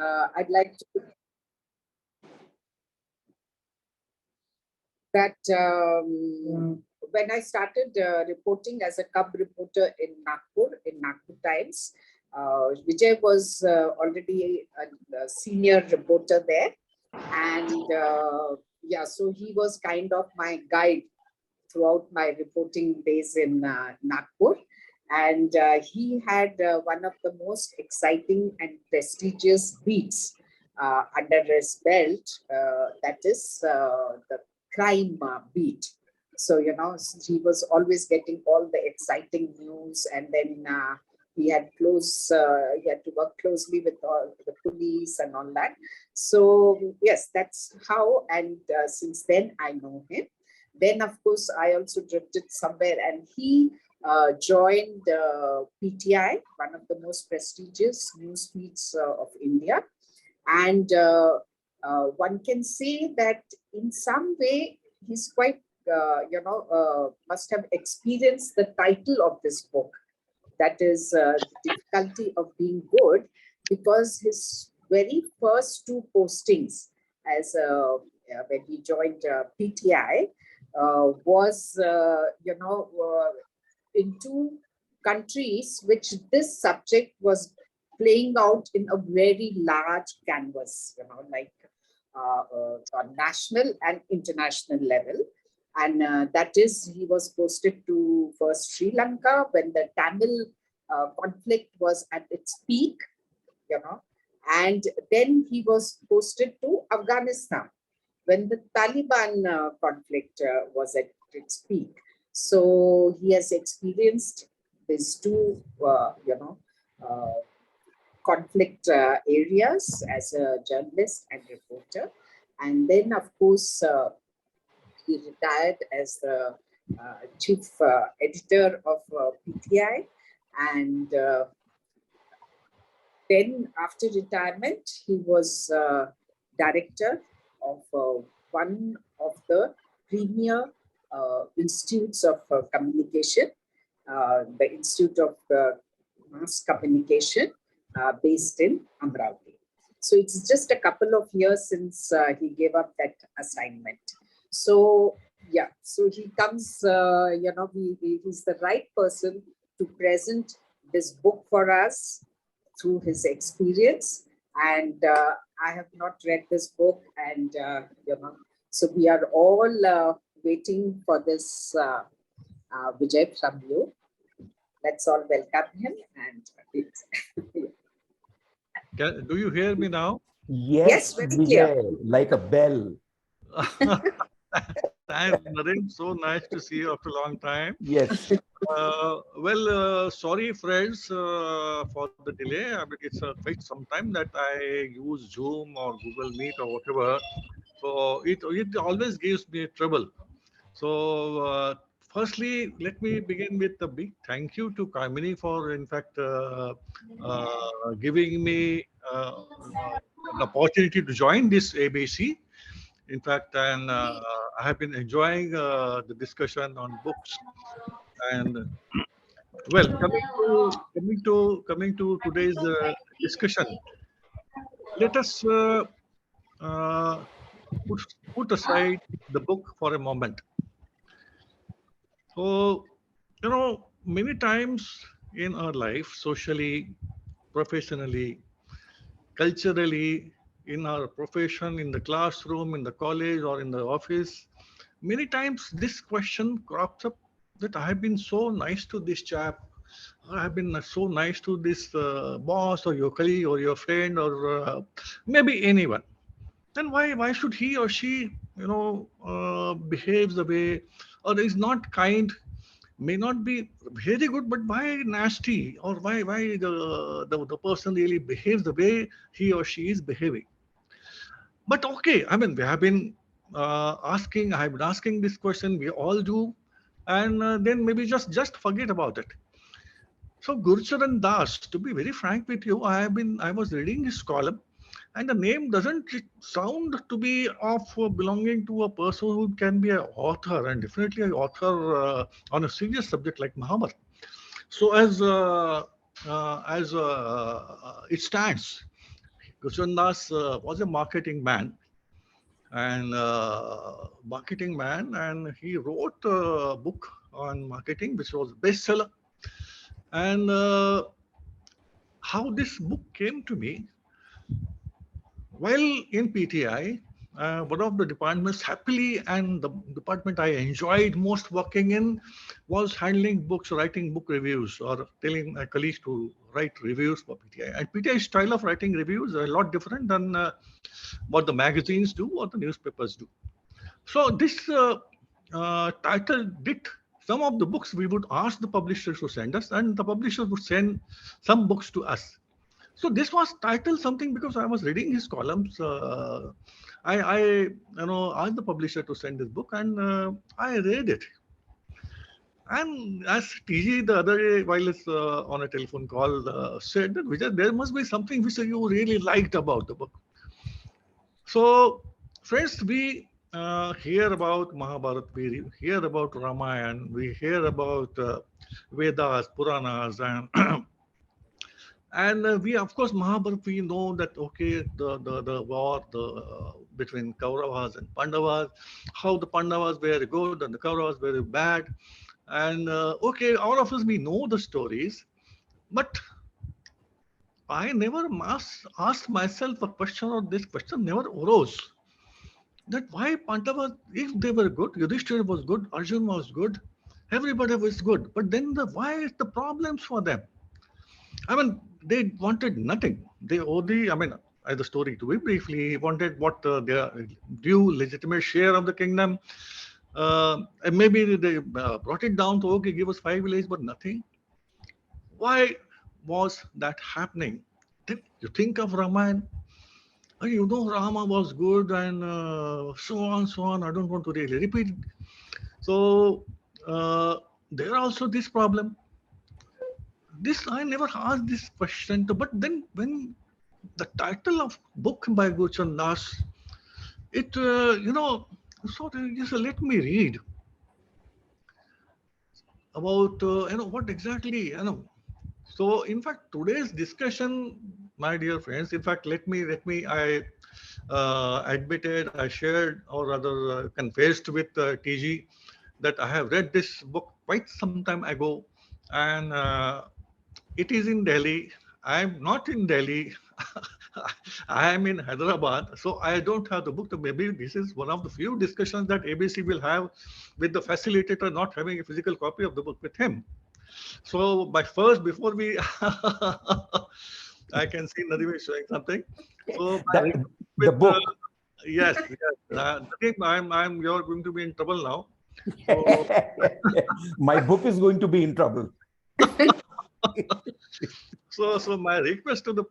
I'd like to that when I started reporting as a cub reporter in Nagpur Times, Vijay was already a senior reporter there, and yeah, so he was kind of my guide throughout my reporting days in Nagpur. And he had one of the most exciting and prestigious beats under his belt, that is the crime beat. So, he was always getting all the exciting news, and then he had to work closely with all the police and all that. So, yes, that's how, and since then I know him. Then, of course, I also drifted somewhere, and he joined PTI, one of the most prestigious news feeds of India. And one can say that in some way, he's quite, must have experienced the title of this book. That is the difficulty of being good, because his very first two postings as when he joined PTI was, in two countries which this subject was playing out in a very large canvas, like on national and international level. And that is, he was posted to first Sri Lanka when the Tamil conflict was at its peak, and then he was posted to Afghanistan when the Taliban conflict was at its peak. So he has experienced these two, conflict areas as a journalist and reporter. And then, of course, he retired as the chief editor of PTI. And then after retirement, he was director of one of the premier institutes of communication, the Institute of Mass Communication, based in Amravati. So it's just a couple of years since he gave up that assignment. So yeah, so he comes, he's the right person to present this book for us through his experience. And I have not read this book, and so we are all waiting for this, Vijay, from you. Let's all welcome him. And do you hear me now? Yes, very Vijay, clear. like a bell. Thanks, Nadeem. So nice to see you after a long time. Yes. Sorry, friends, for the delay. I mean, it's quite some time that I use Zoom or Google Meet or whatever. So it always gives me trouble. So firstly, let me begin with a big thank you to Kamini for, in fact, giving me an opportunity to join this ABC. In fact, and I have been enjoying the discussion on books. And well, coming to today's discussion, let us uh, put aside the book for a moment. So, many times in our life, socially, professionally, culturally, in our profession, in the classroom, in the college, or in the office, many times this question crops up, that I have been so nice to this chap, I have been so nice to this boss or your colleague or your friend or maybe anyone. Then why should he or she behaves the way, or is not kind, may not be very good, but why nasty, or why the person really behaves the way he or she is behaving. But okay, I mean, we have been asking, I have been asking this question, we all do, and then maybe just forget about it. So Gurcharan Das, to be very frank with you, I was reading his column, and the name doesn't sound to be of belonging to a person who can be an author, and definitely an author on a serious subject like Mahabharata. So as it stands, Gurcharan Das was a marketing man, and he wrote a book on marketing, which was bestseller. And how this book came to me, while in PTI, one of the departments happily, and the department I enjoyed most working in was handling books, writing book reviews, or telling my colleagues to write reviews for PTI. And PTI's style of writing reviews are a lot different than what the magazines do or the newspapers do. So this title did some of the books we would ask the publishers to send us, and the publishers would send some books to us. So this was titled something because I was reading his columns. I asked the publisher to send this book, and I read it. And as TG the other day, while it's on a telephone call, said that Vijay, there must be something which you really liked about the book. So, friends, we hear about Mahabharata, we hear about Ramayana, we hear about Vedas, Puranas, and and we, of course, Mahabharata, we know that, okay, the war between Kauravas and Pandavas, how the Pandavas were good and the Kauravas were bad. And okay, all of us, we know the stories, but I never asked myself a question, or this question never arose. That why Pandavas, if they were good, Yudhishthira was good, Arjuna was good, everybody was good. But then why is the problems for them? I mean, they wanted nothing. They only, I mean, the story to be briefly, wanted what their due legitimate share of the kingdom. And maybe they brought it down to, okay, give us 5 villages, but nothing. Why was that happening? Then you think of Ramayana, you know Rama was good, and so on, so on. I don't want to really repeat it. So there also this problem. This I never asked this question, but then when the title of book by Gurcharan Das, it sort of just let me read about what exactly So in fact, today's discussion, my dear friends, in fact, let me I admitted, I shared, or rather confessed with TG that I have read this book quite some time ago, and it is in Delhi. I am not in Delhi. I am in Hyderabad, so I don't have the book. Maybe this is one of the few discussions that ABC will have with the facilitator not having a physical copy of the book with him. So before we, I can see Nadeem is showing something. So the book. Yes. Nadeem, you're going to be in trouble now. So, my book is going to be in trouble. So my request to the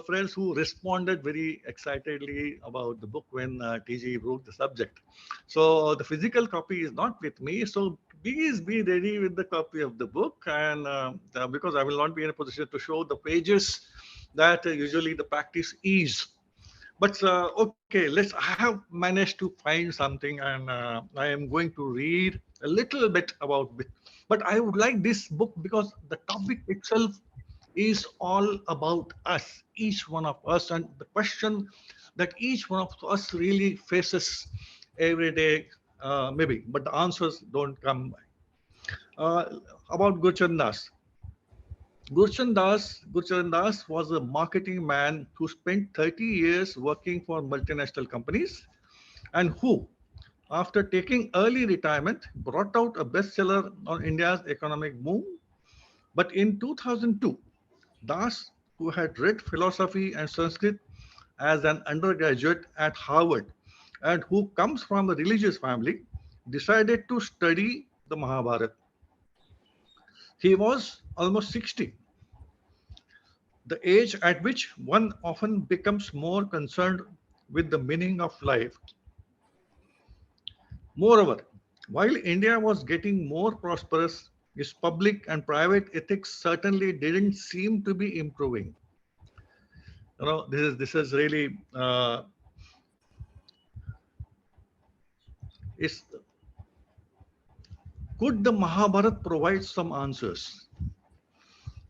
friends who responded very excitedly about the book when TG wrote the subject. So the physical copy is not with me. So please be ready with the copy of the book, and because I will not be in a position to show the pages that usually the practice is. But okay, I have managed to find something, and I am going to read a little bit about it. But I would like this book because the topic itself is all about us, each one of us, and the question that each one of us really faces every day, maybe, but the answers don't come by. About Gurcharan Das. Gurcharan Das was a marketing man who spent 30 years working for multinational companies, and who, after taking early retirement, brought out a bestseller on India's economic boom. But in 2002, Das, who had read philosophy and Sanskrit as an undergraduate at Harvard and who comes from a religious family, decided to study the Mahabharata. He was almost 60, the age at which one often becomes more concerned with the meaning of life. Moreover, while India was getting more prosperous, its public and private ethics certainly didn't seem to be improving. This is really is could the Mahabharata provide some answers?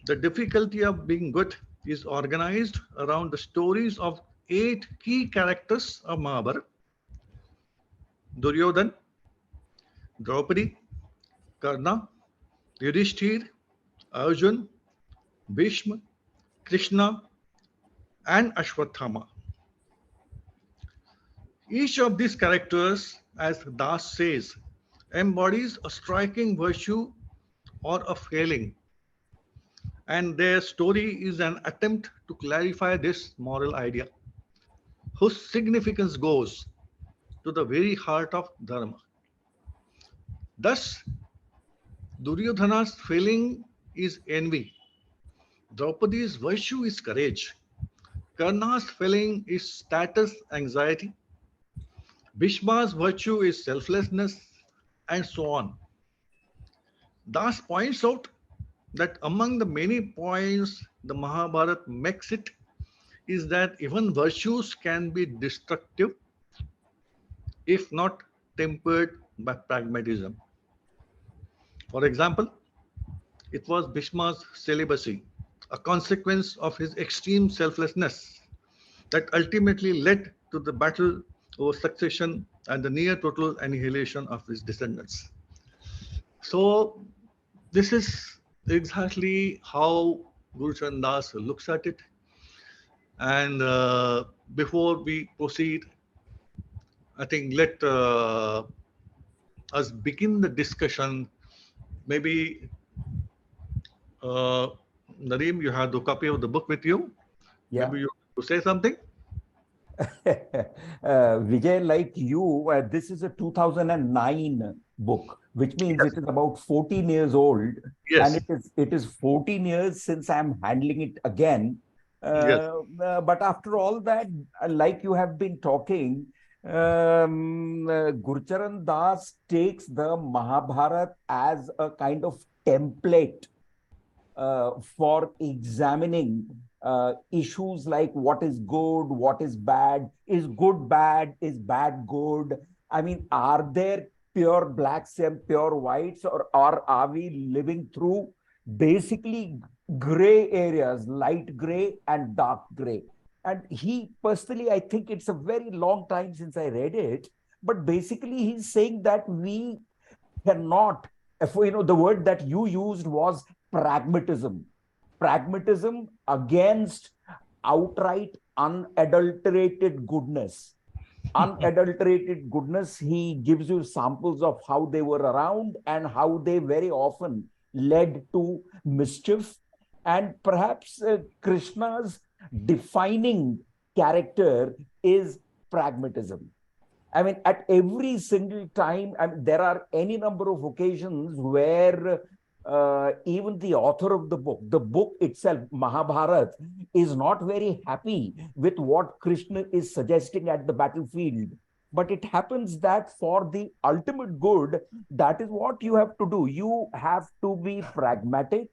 The difficulty of being good is organized around the stories of 8 key characters of Mahabharata: Duryodhan, Draupadi, Karna, Yudhishthira, Arjun, Bhishma, Krishna, and Ashwatthama. Each of these characters, as Das says, embodies a striking virtue or a failing, and their story is an attempt to clarify this moral idea, whose significance goes to the very heart of Dharma. Thus, Duryodhana's failing is envy, Draupadi's virtue is courage, Karna's failing is status anxiety, Bhishma's virtue is selflessness, and so on. Das points out that among the many points the Mahabharata makes it is that even virtues can be destructive if not tempered by pragmatism. For example, it was Bhishma's celibacy, a consequence of his extreme selflessness, that ultimately led to the battle over succession and the near total annihilation of his descendants. So, this is exactly how Gurcharan Das looks at it. And before we proceed, I think let us begin the discussion. Maybe, Nadeem, you have the copy of the book with you. Yeah. Maybe you want to say something. Vijay, like you, this is a 2009 book, which means Yes. it is about 14 years old. Yes. And it is 14 years since I'm handling it again. Yes. But after all that, like you have been talking, Gurcharan Das takes the Mahabharata as a kind of template for examining issues like what is good, what is bad, is good bad, is bad good. I mean, are there pure blacks and pure whites, or are we living through basically gray areas, light gray and dark gray? And he personally, I think it's a very long time since I read it, but basically he's saying that we cannot, if the word that you used was pragmatism against outright unadulterated goodness. Unadulterated goodness, he gives you samples of how they were around and how they very often led to mischief. And perhaps Krishna's defining character is pragmatism. I mean, at every single time, there are any number of occasions where even the author of the book itself, Mahabharata, is not very happy with what Krishna is suggesting at the battlefield. But it happens that for the ultimate good, that is what you have to do. You have to be pragmatic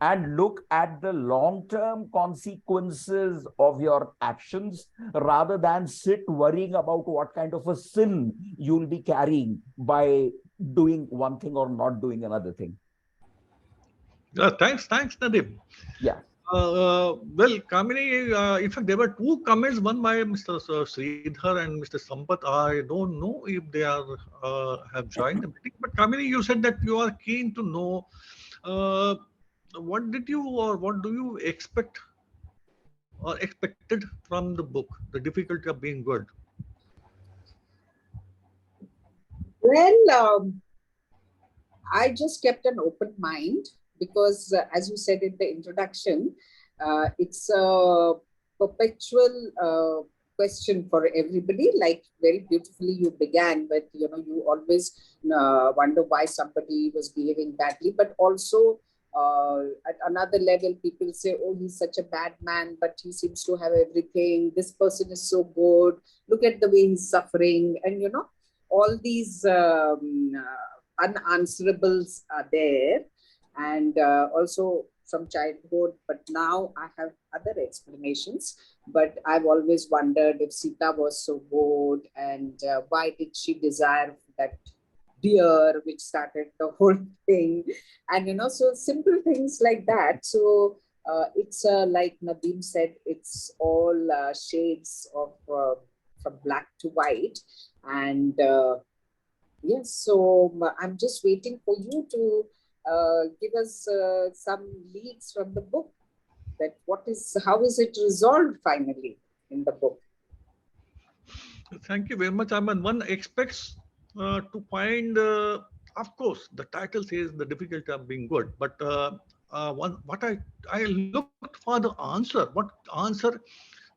and look at the long-term consequences of your actions rather than sit worrying about what kind of a sin you'll be carrying by doing one thing or not doing another thing. Thanks, Nadeem. Yeah. Well, Kamini, in fact, there were two comments, one by Mr. Sridhar and Mr. Sampath. I don't know if they have joined the meeting, but Kamini, you said that you are keen to know what did you or what do you expect or expected from the book, the difficulty of being good? Well, I just kept an open mind because, as you said in the introduction, it's a perpetual question for everybody. Like very beautifully you began with, you always wonder why somebody was behaving badly, but also at another level, people say, oh, he's such a bad man, but he seems to have everything. This person is so good. Look at the way he's suffering. And, all these unanswerables are there. And also some childhood, but now I have other explanations. But I've always wondered if Sita was so good and why did she desire that deer, which started the whole thing. And, so simple things like that. So It's like Nadeem said, it's all shades of from black to white. And yes, so I'm just waiting for you to give us some leads from the book. That how is it resolved finally in the book? Thank you very much. I mean, one expects to find, of course, the title says the difficulty of being good, but what I looked for the answer. What answer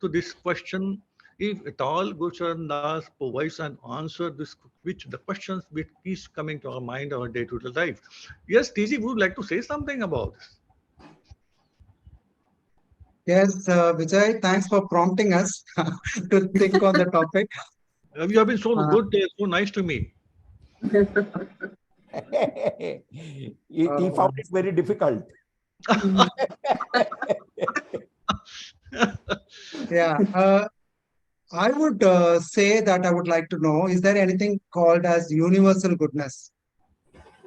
to this question, if at all Gurcharan Das provides an answer, this which the questions which is coming to our mind, our day-to-day life. Yes, TG would like to say something about this. Yes, Vijay, thanks for prompting us to think on the topic. You have been so Uh, good, so nice to me. He found it very difficult. Yeah, I would say that I would like to know, is there anything called as universal goodness?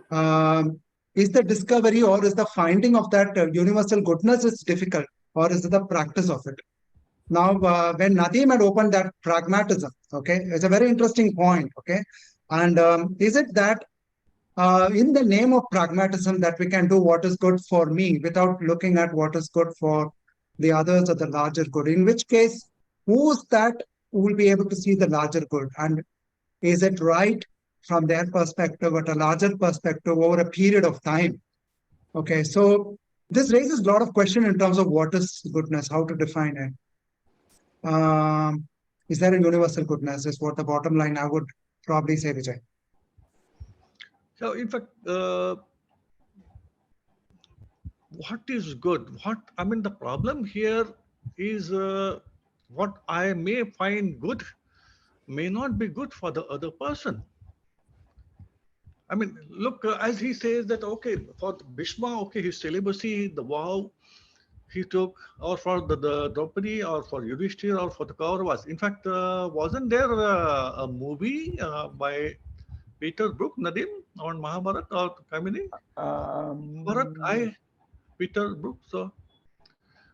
Is the discovery or is the finding of that universal goodness is difficult, or is it the practice of it? Now, when Nadeem had opened that pragmatism, okay, it's a very interesting point, okay? And is it that in the name of pragmatism that we can do what is good for me without looking at what is good for the others or the larger good? In which case, who's that who will be able to see the larger good? And is it right from their perspective, at a larger perspective over a period of time? Okay, so this raises a lot of question in terms of what is goodness, how to define it. Is there a universal goodness? Is what the bottom line I would probably say, Vijay. So, in fact, what is good? The problem here is what I may find good may not be good for the other person. I mean, look, as he says that, okay, for Bhishma, okay, his celibacy, the vow he took, or for the Draupadi, or for Yudhishthira, or for the Kauravas. In fact, wasn't there a movie by Peter Brook, Nadeem, on Mahabharata or Kamini? Peter Brook. So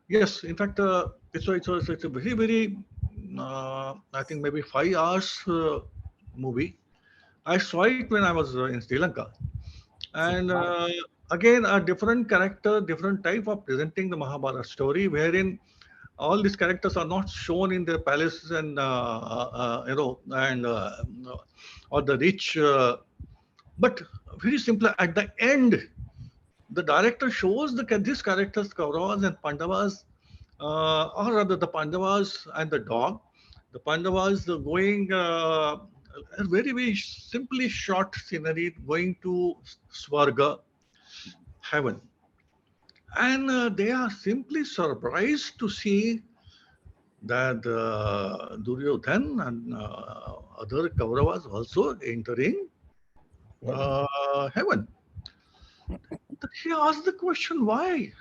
yes, in fact, it's a very very I think maybe 5 hours movie. I saw it when I was in Sri Lanka, and again a different character, different type of presenting the Mahabharata story, wherein all these characters are not shown in their palaces and and or the rich, but very simple. At the end, the director shows these characters, Kauravas and Pandavas, or rather the Pandavas and the dog. The Pandavas going a very, very simply shot scenery going to Swarga, heaven. And they are simply surprised to see that Duryodhan and other Kauravas also entering heaven. He asked the question, why?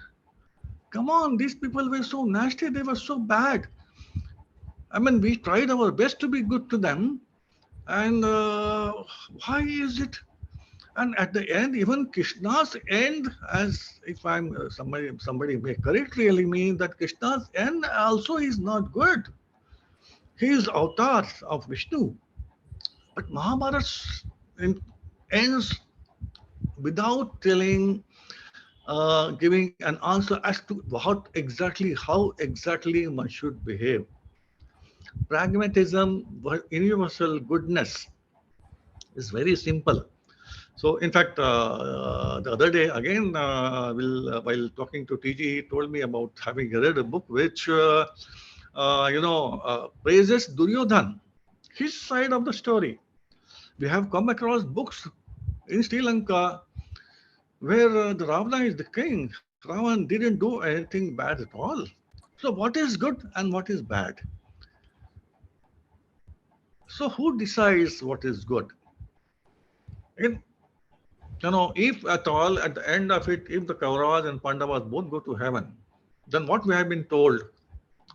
Come on, these people were so nasty, they were so bad. I mean, we tried our best to be good to them, and why is it? And at the end, even Krishna's end, as if I'm somebody may correct really mean that Krishna's end also is not good. He is avatar of Vishnu, but Mahabharata ends without giving an answer as to how exactly one should behave. Pragmatism, universal goodness is very simple. So, in fact, the other day, again, while talking to TG, he told me about having read a book which, praises Duryodhan, his side of the story. We have come across books in Sri Lanka where the Ravana is the king. Ravan didn't do anything bad at all. So, what is good and what is bad? So, who decides what is good? In, if at all, at the end of it, if the Kauravas and Pandavas both go to heaven, then what we have been told,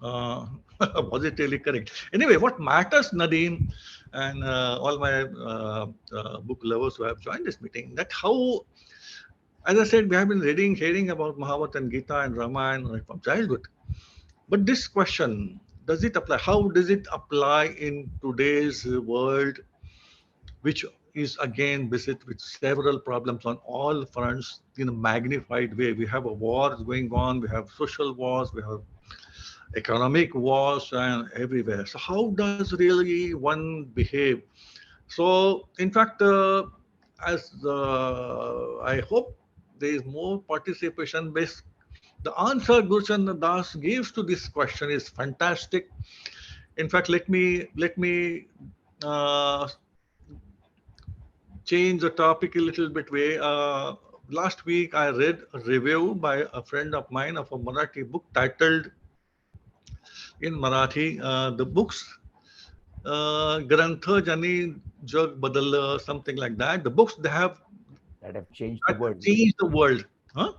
was it really correct? Anyway, what matters, Nadeem, and all my book lovers who have joined this meeting, that how As I said, we have been hearing about Mahabharata and Gita and Ramayana from childhood. But this question, does it apply? How does it apply in today's world, which is again beset with several problems on all fronts in a magnified way? We have a war going on, we have social wars, we have economic wars and everywhere. So how does really one behave? So in fact, as I hope there is more participation based. The answer Gurcharan Das gives to this question is fantastic. In fact, let me uh, change the topic a little bit way. Last week I read a review by a friend of mine of a Marathi book titled in Marathi, the books ग्रंथ ज्यांनी जग बदललं, something like that. The books that have changed the world. changed the world. Huh?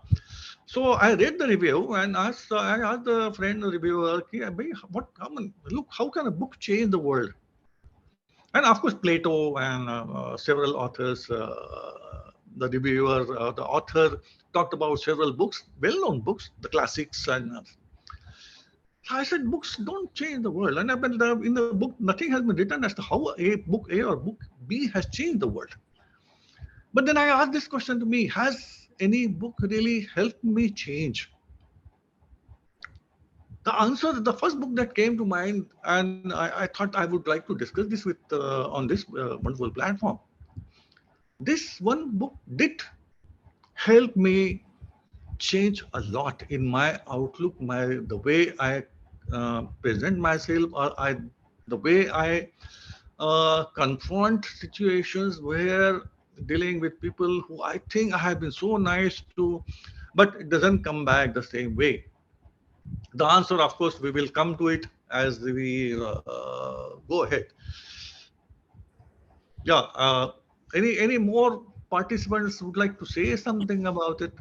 So I read the review and I asked the friend reviewer, what common look, how can a book change the world? And of course, Plato and several authors, the reviewer, the author talked about several books, well-known books, the classics. And I said, books don't change the world. And in the book, nothing has been written as to how a book A or book B has changed the world. But then I asked this question to me, has any book really helped me change? The answer, the first book that came to mind, and I thought I would like to discuss this with on this wonderful platform. This one book did help me change a lot in my outlook, the way I present myself, or the way I confront situations where dealing with people who I think I have been so nice to, but it doesn't come back the same way. The answer, of course, we will come to it as we go ahead. Yeah. Any more participants would like to say something about it?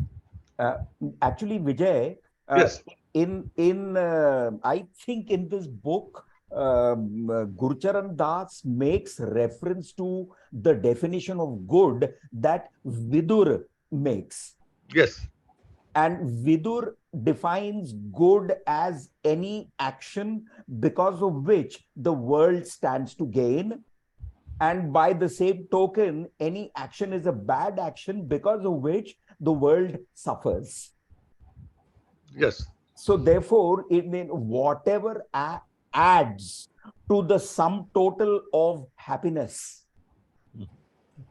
Actually, Vijay, Yes. I think in this book, Gurcharan Das makes reference to the definition of good that Vidur makes. Yes. And Vidur defines good as any action because of which the world stands to gain. And by the same token, any action is a bad action because of which the world suffers. Yes. So therefore, whatever adds to the sum total of happiness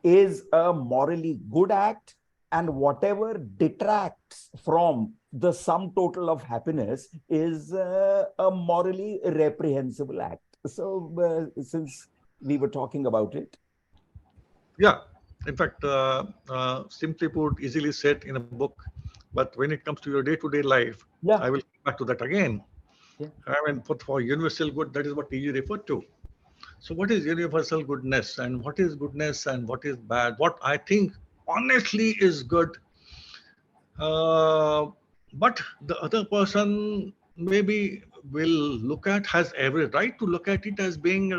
is a morally good act, and whatever detracts from the sum total of happiness is a morally reprehensible act. So since we were talking about it. Yeah. In fact, simply put, easily said in a book, but when it comes to your day-to-day life, Yeah. I will come back to that again. Yeah. I mean, for universal good, that is what you referred to. So what is universal goodness, and what is goodness, and what is bad? What I think honestly is good, but the other person maybe will has every right to look at it as being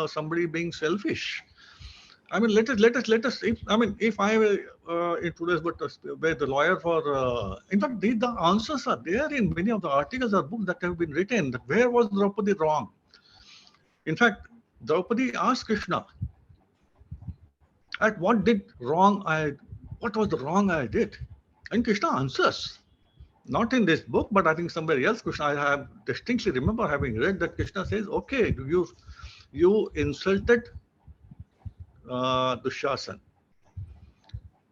somebody being selfish. I mean, let us. If I were in today's were the lawyer for, in fact, the answers are there in many of the articles or books that have been written. That where was Draupadi wrong? In fact, Draupadi asked Krishna, "At what what was the wrong I did?" And Krishna answers. Not in this book, but I think somewhere else. Krishna, I have distinctly remember having read that Krishna says, "Okay, you insulted Dushyasan.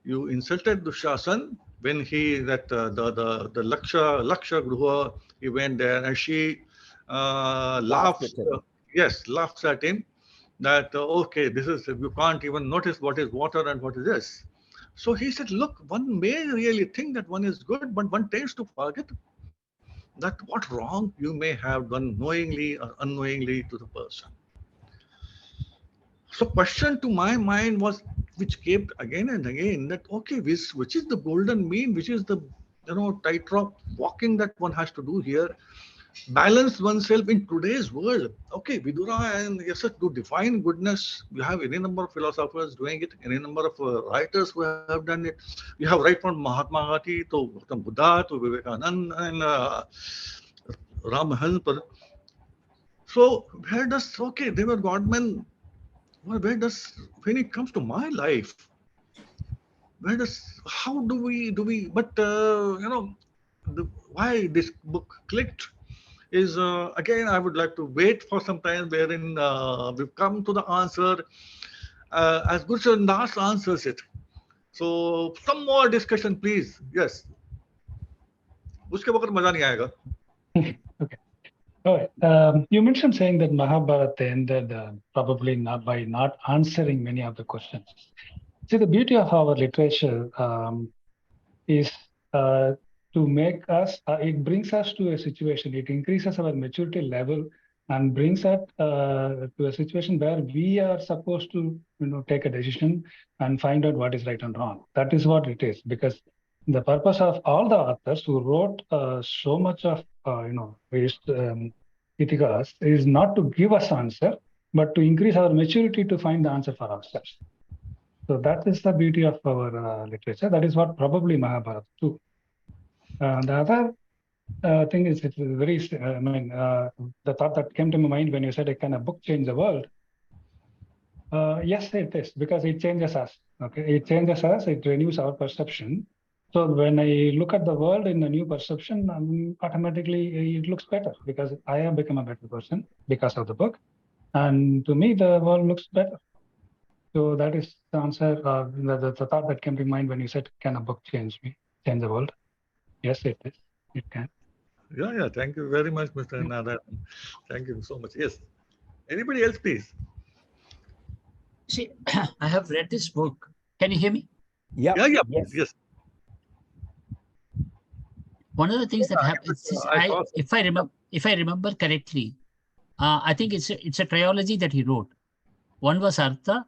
You insulted Dushyasan when the Laksha Gruha, he went there and she laughs. Laughs at him that okay, this is, you can't even notice what is water and what is this." So he said, "Look, one may really think that one is good, but one tends to forget that what wrong you may have done knowingly or unknowingly to the person." So question to my mind was, which came again and again, that okay, which is the golden mean, which is the tightrope walking that one has to do here. balance oneself in today's world. Okay, Vidura and yes, sir, to define goodness, you have any number of philosophers doing it, any number of writers who have done it. You have right from Mahatma Gandhi to Gautam Buddha to Vivekananda and Ram Mahalpur. So where does, okay, they were godmen. Well, where does, when it comes to my life, where does, how do we, but why this book clicked is again, I would like to wait for some time wherein we've come to the answer as Gurcharan Das answers it. So some more discussion, please. Yes. उसके बगैर मजा नहीं आएगा. Okay. All right. You mentioned saying that Mahabharata ended probably not by not answering many of the questions. See, the beauty of our literature is to make us, it brings us to a situation, it increases our maturity level and brings us to a situation where we are supposed to, take a decision and find out what is right and wrong. That is what it is, because the purpose of all the authors who wrote so much of, Ithikas is not to give us answer, but to increase our maturity to find the answer for ourselves. So that is the beauty of our literature. That is what probably Mahabharata too. The other thing is, it's very, the thought that came to my mind when you said, can a book change the world? Yes, it is, because it changes us. Okay, it changes us, it renews our perception. So when I look at the world in a new perception, automatically it looks better because I have become a better person because of the book. And to me, the world looks better. So that is the answer, the thought that came to mind when you said, can a book change the world? Yes, it is. It can. Yeah. Thank you very much, Mr. Nada. Thank you so much. Yes. Anybody else, please? See, I have read this book. Can you hear me? Yeah. Yes. One of the things that happens is, if I remember correctly, I think it's a trilogy that he wrote. One was Artha,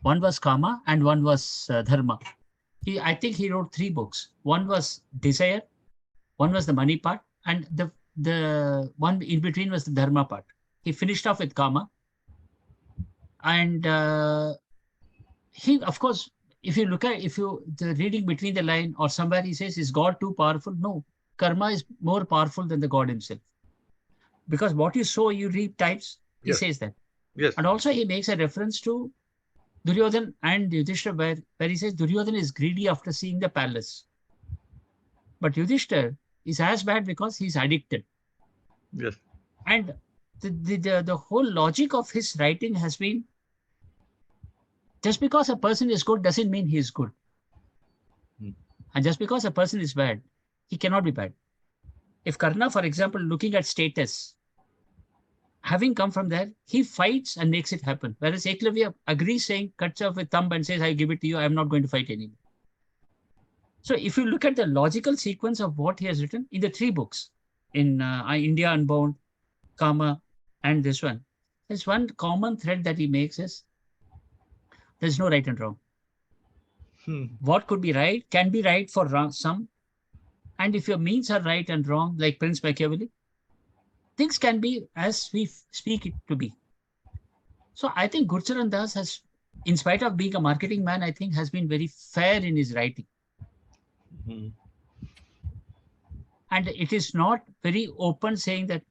one was Kama, and one was Dharma. I think he wrote 3 books. One was Desire, one was the money part, and the one in between was the Dharma part. He finished off with Kama, and he, of course, if you look at the reading between the line or somewhere he says, is God too powerful? No, karma is more powerful than the God himself. Because what you sow, you reap types. He says that. Yes. And also he makes a reference to Duryodhan and Yudhishthira, where he says Duryodhan is greedy after seeing the palace. But Yudhishthira is as bad because he's addicted. Yes. And the whole logic of his writing has been, just because a person is good doesn't mean he is good. And just because a person is bad, he cannot be bad. If Karna, for example, looking at status, having come from there, he fights and makes it happen. Whereas Eklavya agrees, saying, cuts off with thumb and says, I give it to you, I'm not going to fight anymore. So if you look at the logical sequence of what he has written in the 3 books, in India Unbound, Kama, and this one, there's one common thread that he makes is, there's no right and wrong. What could be right can be right for some. And if your means are right and wrong, like Prince Machiavelli, things can be as we speak it to be. So I think Gurcharan Das has, in spite of being a marketing man, I think has been very fair in his writing. And it is not very open saying that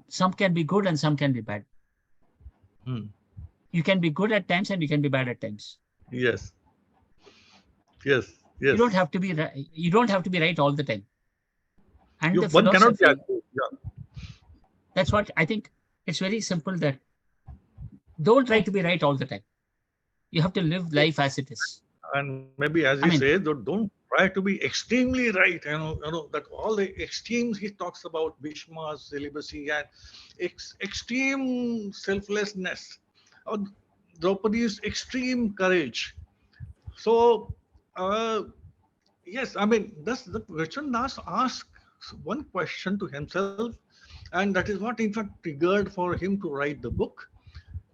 some can be good and some can be bad. You can be good at times and you can be bad at times. Yes. You don't have to be right all the time. And the one cannot philosophy, be. That's what I think. It's very simple that don't try to be right all the time. You have to live life as it is. And maybe, as you say, don't try to be extremely right. You know that all the extremes he talks about, Bhishma's celibacy and extreme selflessness, Draupadi's extreme courage. So, yes, I mean, Gurcharan Das asks one question to himself, and that is what, in fact, triggered for him to write the book.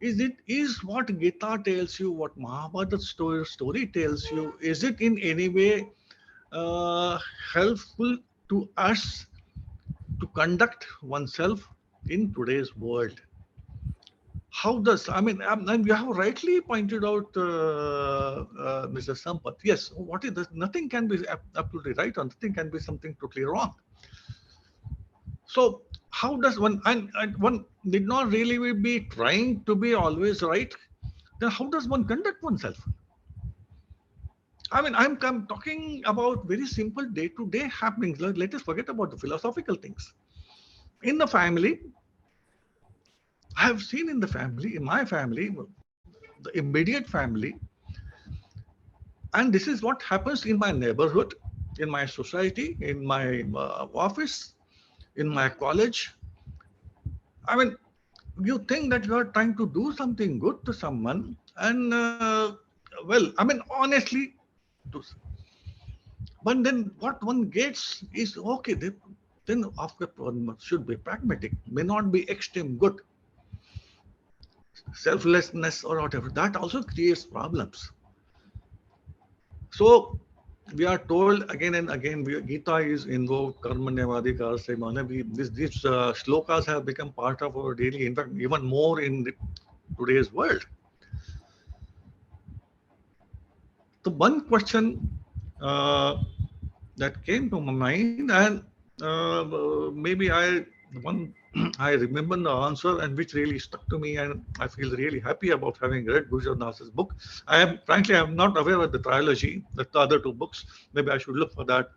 Is what Gita tells you, what Mahabharata story tells you, is it in any way helpful to us to conduct oneself in today's world. How does, I mean, and you have rightly pointed out, Mr. Sampath, yes, what is this? Nothing can be absolutely right or nothing can be something totally wrong. So how does one, and one did not really be trying to be always right, then how does one conduct oneself? I mean, I'm talking about very simple day-to-day happenings. Let us forget about the philosophical things. In the family, I have seen in the family, in my family, the immediate family, and this is what happens in my neighborhood, in my society, in my office, in my college. I mean, you think that you are trying to do something good to someone, and well, I mean, honestly, but then what one gets is okay. Then after one should be pragmatic, may not be extreme good, selflessness or whatever. That also creates problems. So we are told again and again, Gita is invoked, Karmanyavadikar Semana. These shlokas have become part of our daily, in fact, even more in today's world. The one question that came to my mind, and maybe I remember the answer, and which really stuck to me, and I feel really happy about having read Gurcharan's book. Frankly, I'm not aware of the trilogy, the other two books. Maybe I should look for that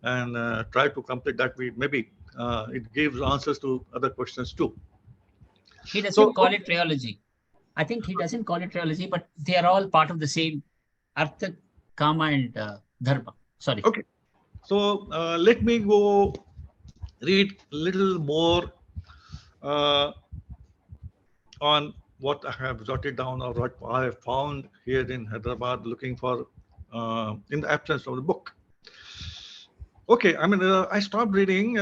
and try to complete that. Maybe it gives answers to other questions too. He doesn't call it trilogy. I think he doesn't call it trilogy, but they are all part of the same Artha, Kama, and Dharma. Sorry. Okay. So let me go read a little more on what I have jotted down or what I have found here in Hyderabad looking for in the absence of the book. Okay, I mean, I stopped reading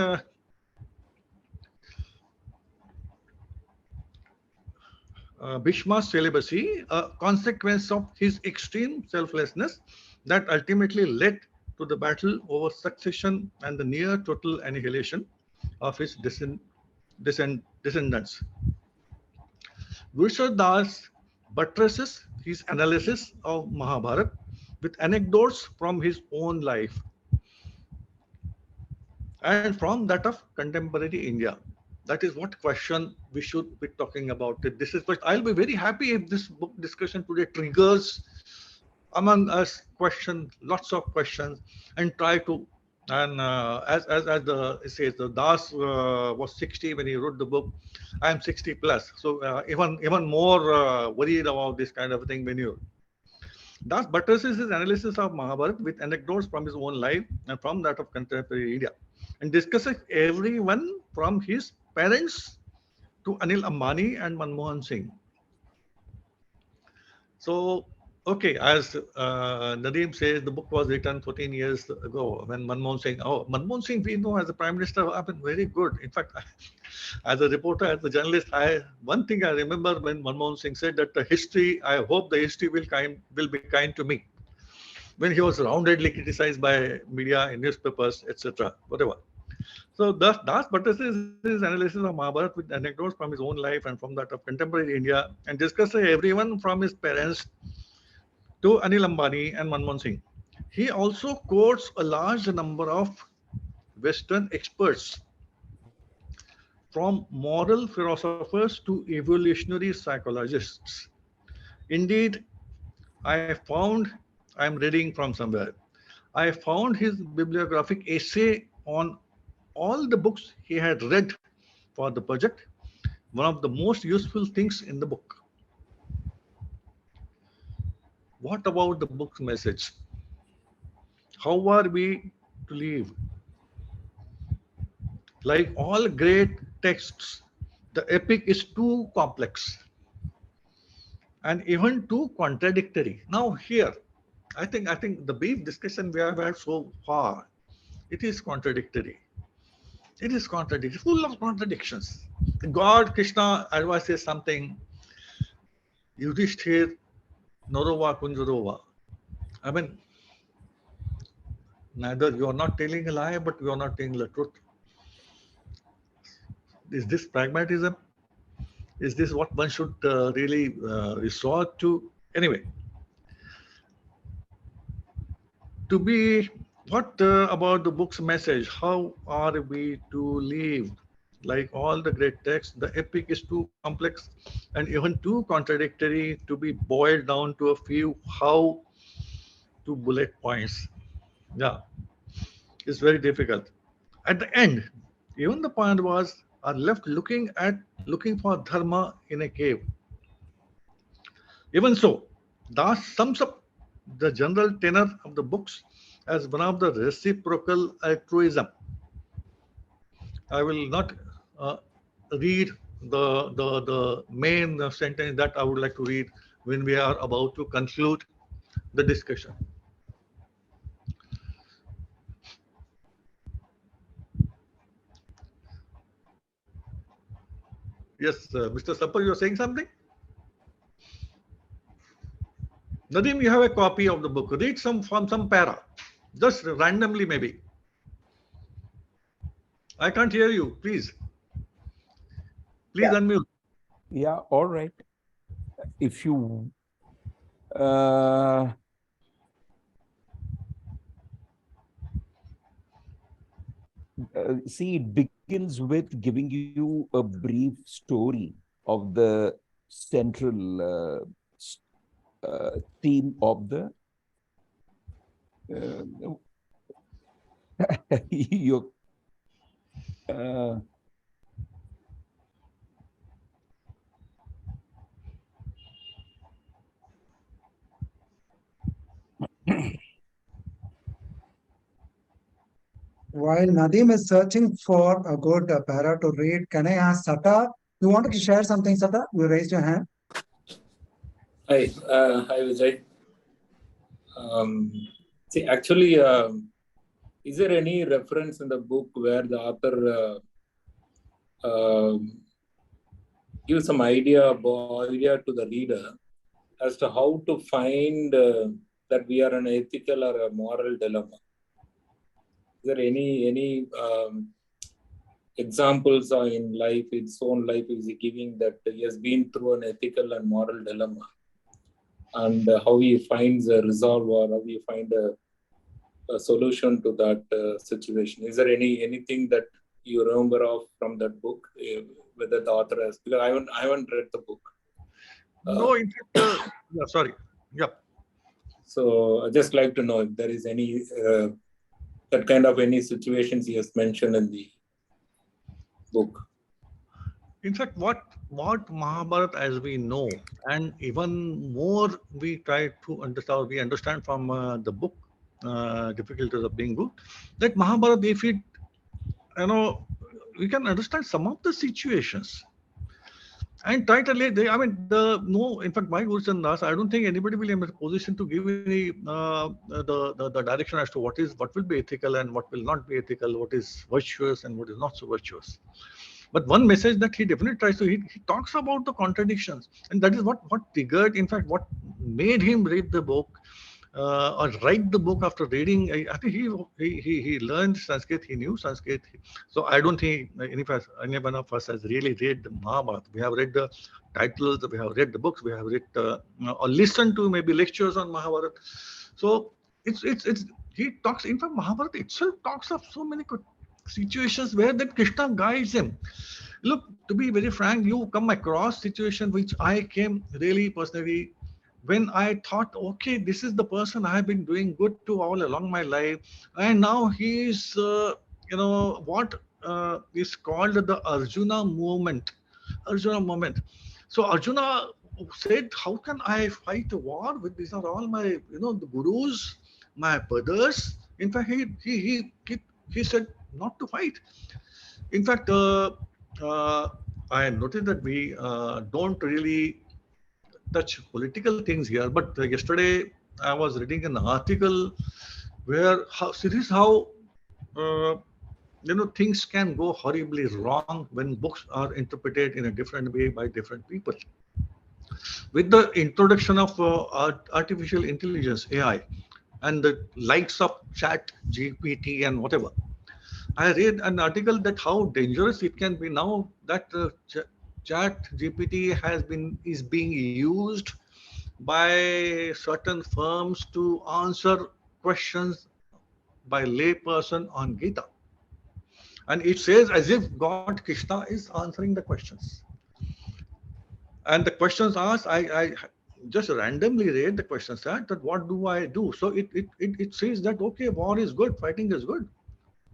Bhishma's celibacy, a consequence of his extreme selflessness that ultimately led to the battle over succession and the near total annihilation of his descendants. Gurcharan Das buttresses his analysis of Mahabharata with anecdotes from his own life and from that of contemporary India. That is what question we should be talking about. This is what I'll be very happy if this book discussion today triggers among us questions, lots of questions, and try to. And as it says, the Das was 60 when he wrote the book. I am 60 plus, so even more worried about this kind of thing when you. Das buttresses his analysis of Mahabharata with anecdotes from his own life and from that of contemporary India, and discusses everyone from his parents to Anil Ambani and Manmohan Singh. So, okay, as Nadeem says, the book was written 14 years ago when Manmohan Singh, we know as a Prime Minister, have been very good. In fact, as a reporter, as a journalist, one thing I remember when Manmohan Singh said that the history, I hope the history will be kind to me. When he was roundedly criticized by media and newspapers, etc., whatever. So Das buttresses his analysis of Mahabharata with anecdotes from his own life and from that of contemporary India, and discusses everyone from his parents to Anil Ambani and Manmohan Singh. He also quotes a large number of Western experts, from moral philosophers to evolutionary psychologists. Indeed, I'm reading from somewhere, I found his bibliographic essay on all the books he had read for the project one of the most useful things in the book. What about the book's message? How are we to live? Like all great texts, the epic is too complex and even too contradictory. Now here, I think the brief discussion we have had so far, it is contradictory. It is contradictory, full of contradictions. God, Krishna advises something, Yudhishthira, Norova Kunjarova. I mean, neither you are not telling a lie, but you are not telling the truth. Is this pragmatism? Is this what one should really resort to? Anyway, to be, what about the book's message? How are we to live? Like all the great texts, the epic is too complex and even too contradictory to be boiled down to a few how to bullet points. Yeah, it's very difficult. At the end, even the Pandavas are left looking for dharma in a cave. Even so, Das sums up the general tenor of the books as one of the reciprocal altruism. I will not read the main sentence that I would like to read when we are about to conclude the discussion. Yes, Mr. Sapar, you are saying something? Nadeem, you have a copy of the book. Read some from some para, just randomly maybe. I can't hear you. Please unmute. Yeah, all right. If you see, it begins with giving you a brief story of the central theme of the your While Nadeem is searching for a good para to read, can I ask Sata? You wanted to share something, Sata? You raised your hand. Hi, Vijay. See, actually, is there any reference in the book where the author gives some idea to the reader as to how to find that we are an ethical or a moral dilemma? Is there any examples in life, its own life, is he giving that he has been through an ethical and moral dilemma, and how he finds a resolve or how he find a solution to that situation? Is there anything that you remember of from that book, whether the author has? Because I haven't read the book. No, in fact, yeah, sorry. Yeah. So I just like to know if there is any that kind of any situations he has mentioned in the book. In fact, what Mahabharata as we know, and even more we try to understand, we understand from the book, difficulties of being good, that Mahabharata, if it, we can understand some of the situations. And try to lay, in fact, my Gurcharan Das, I don't think anybody will be in a position to give any the direction as to what will be ethical and what will not be ethical, what is virtuous and what is not so virtuous. But one message that he definitely tries to, he talks about the contradictions, and that is what triggered, in fact, what made him read the book or write the book after reading. I think he learned Sanskrit, he knew Sanskrit. So I don't think anyone of us has really read the Mahabharata. We have read the titles, we have read the books, we have read or listened to maybe lectures on Mahabharata. So it's he talks, in fact, Mahabharata itself talks of so many situations where that Krishna guides him. Look, to be very frank, you come across situations which I came really personally when I thought, okay, this is the person I have been doing good to all along my life, and now he is, what is called the Arjuna movement. Arjuna moment. So Arjuna said, how can I fight a war with these are all my, the gurus, my brothers. In fact, he said not to fight. In fact, I noticed that we don't really touch political things here, but yesterday I was reading an article where things can go horribly wrong when books are interpreted in a different way by different people. With the introduction of artificial intelligence, AI, and the likes of chat, GPT and whatever, I read an article that how dangerous it can be now that Chat GPT is being used by certain firms to answer questions by layperson on Gita, and it says as if God Krishna is answering the questions. And the questions asked, I just randomly read the questions that what do I do? So it says that okay, war is good, fighting is good.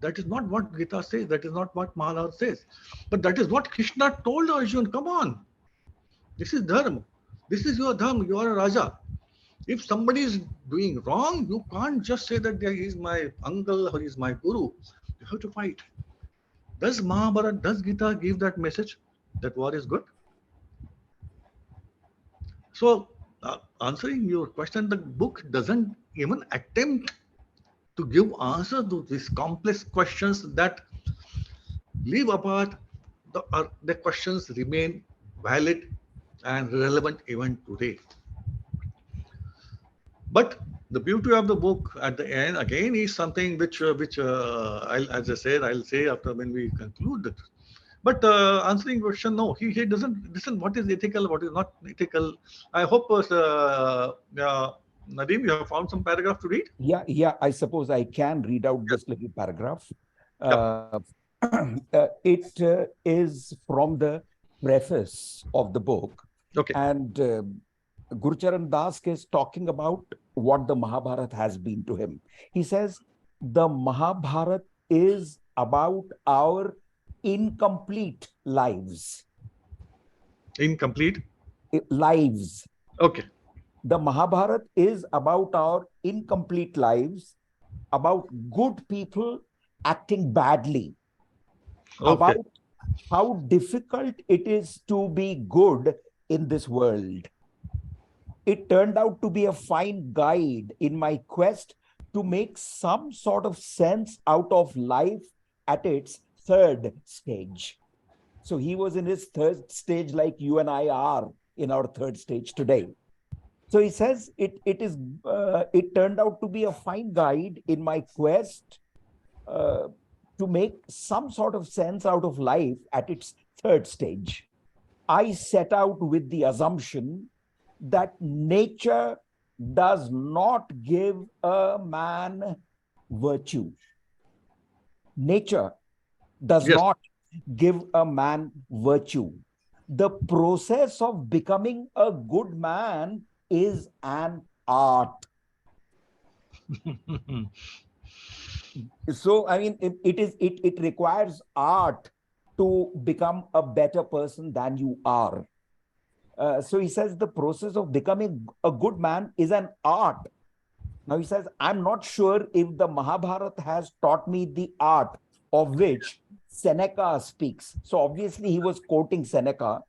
That is not what Gita says. That is not what Mahabharata says. But that is what Krishna told Arjuna. Come on, this is dharma. This is your dharma. You are a Raja. If somebody is doing wrong, you can't just say that he is my uncle or he is my guru. You have to fight. Does Mahabharata, does Gita give that message that war is good? So, answering your question, the book doesn't even attempt to give answer to these complex questions that leave apart the questions remain valid and relevant even today. But the beauty of the book at the end again is something which as I said, I'll say after when we conclude it. But answering question, no, he doesn't listen. What is ethical? What is not ethical? I hope, Nadeem, you have found some paragraph to read. Yeah. I suppose I can read out this little paragraph. Yeah. It is from the preface of the book. Okay. And Gurcharan Das is talking about what the Mahabharata has been to him. He says, the Mahabharata is about our incomplete lives. Incomplete? Lives. Okay. The Mahabharata is about our incomplete lives, about good people acting badly, Okay. about how difficult it is to be good in this world. It turned out to be a fine guide in my quest to make some sort of sense out of life at its third stage. So he was in his third stage like you and I are in our third stage today. So he says it turned out to be a fine guide in my quest to make some sort of sense out of life at its third stage. I set out with the assumption that nature does not give a man virtue. Nature does not give a man virtue. The process of becoming a good man is an art. So, I mean, it requires art to become a better person than you are. So he says the process of becoming a good man is an art. Now he says, I'm not sure if the Mahabharata has taught me the art of which Seneca speaks. So obviously he was quoting Seneca.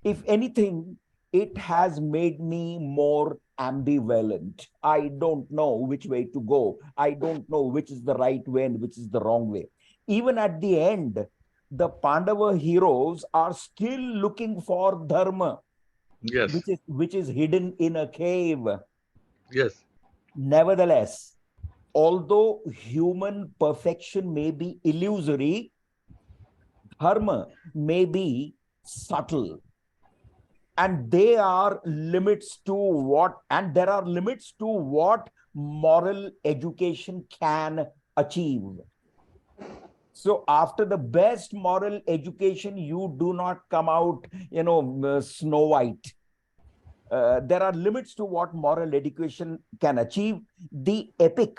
If anything, it has made me more ambivalent. I don't know which way to go. I don't know which is the right way and which is the wrong way. Even at the end, the Pandava heroes are still looking for dharma, Yes. which is hidden in a cave. Yes. Nevertheless, although human perfection may be illusory, dharma may be subtle. And there are limits to what moral education can achieve. So after the best moral education, you do not come out, Snow White. There are limits to what moral education can achieve. The epic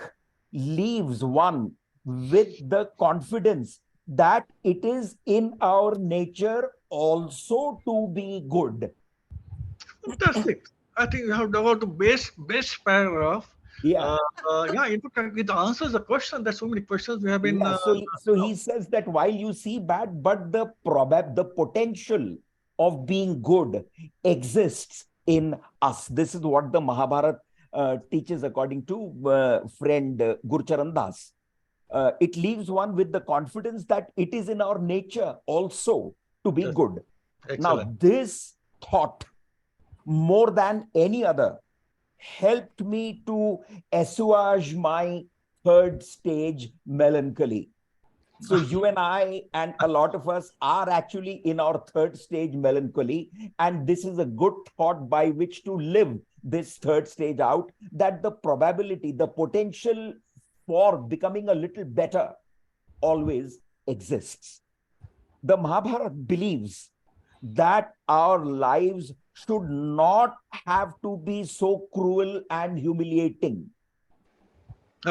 leaves one with the confidence that it is in our nature also to be good. Fantastic. I think you have got the best paragraph. Yeah. In fact, it answers the question that so many questions we have been. Yeah, so he says that while you see bad, but the potential of being good exists in us. This is what the Mahabharata teaches according to friend Gurcharan Das. It leaves one with the confidence that it is in our nature also to be good. Excellent. Now, this thought, more than any other, helped me to assuage my third stage melancholy. So you and I and a lot of us are actually in our third stage melancholy. And this is a good thought by which to live this third stage out, that the probability, the potential for becoming a little better always exists. The Mahabharata believes that our lives should not have to be so cruel and humiliating.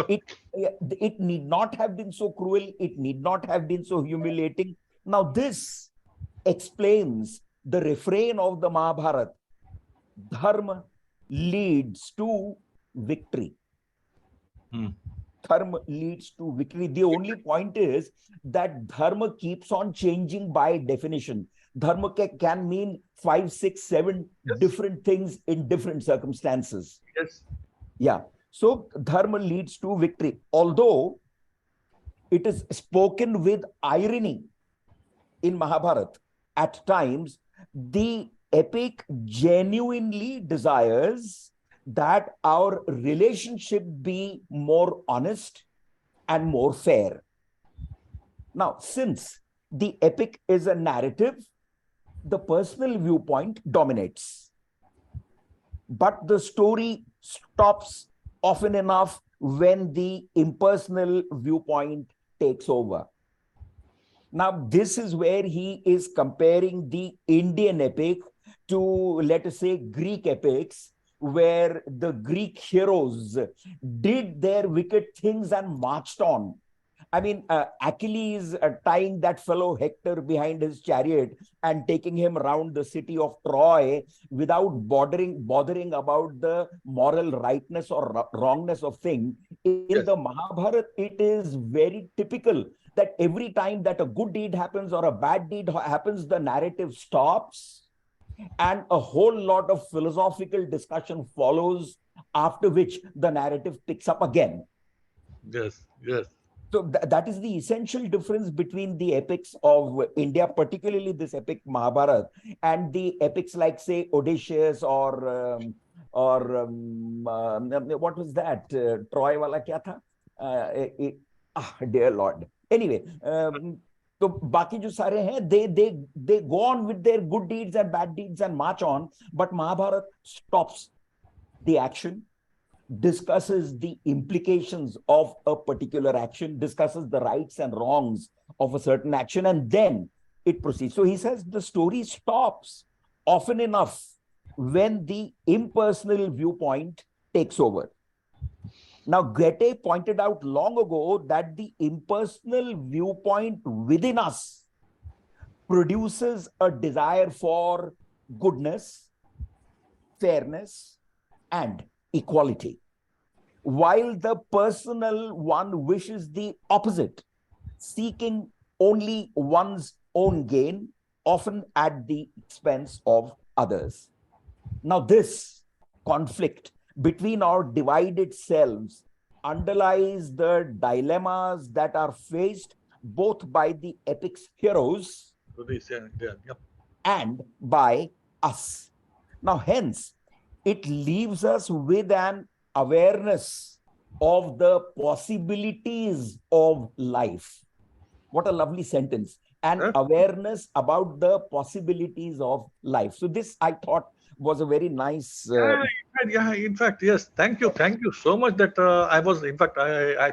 It need not have been so cruel. It need not have been so humiliating. Now, this explains the refrain of the Mahabharata. Dharma leads to victory. Dharma leads to victory. The only point is that dharma keeps on changing by definition. Dharma can mean 5, 6, 7 different things in different circumstances. Yes. Yeah. So dharma leads to victory. Although it is spoken with irony in Mahabharata, at times the epic genuinely desires that our relationship be more honest and more fair. Now, since the epic is a narrative, the personal viewpoint dominates. But the story stops often enough when the impersonal viewpoint takes over. Now, this is where he is comparing the Indian epic to, let us say, Greek epics, where the Greek heroes did their wicked things and marched on. I mean, Achilles tying that fellow Hector behind his chariot and taking him around the city of Troy without bothering about the moral rightness or wrongness of thing. In the Mahabharata, it is very typical that every time that a good deed happens or a bad deed happens, the narrative stops and a whole lot of philosophical discussion follows, after which the narrative picks up again. Yes, yes. So that is the essential difference between the epics of India, particularly this epic Mahabharata, and the epics like, say, Odysseus or what was that? Troy wala kya tha? Dear Lord. Anyway, so बाकी जो सारे हैं, they go on with their good deeds and bad deeds and march on, but Mahabharata stops the action, discusses the implications of a particular action, discusses the rights and wrongs of a certain action, and then it proceeds. So he says the story stops often enough when the impersonal viewpoint takes over. Now, Goethe pointed out long ago that the impersonal viewpoint within us produces a desire for goodness, fairness, and equality, while the personal one wishes the opposite, seeking only one's own gain, often at the expense of others. Now, this conflict between our divided selves underlies the dilemmas that are faced both by the epic's heroes and by us. Now, hence, it leaves us with an awareness of the possibilities of life. What a lovely sentence. An awareness about the possibilities of life. So this, I thought, was a very nice... in fact, yes. Thank you so much. That I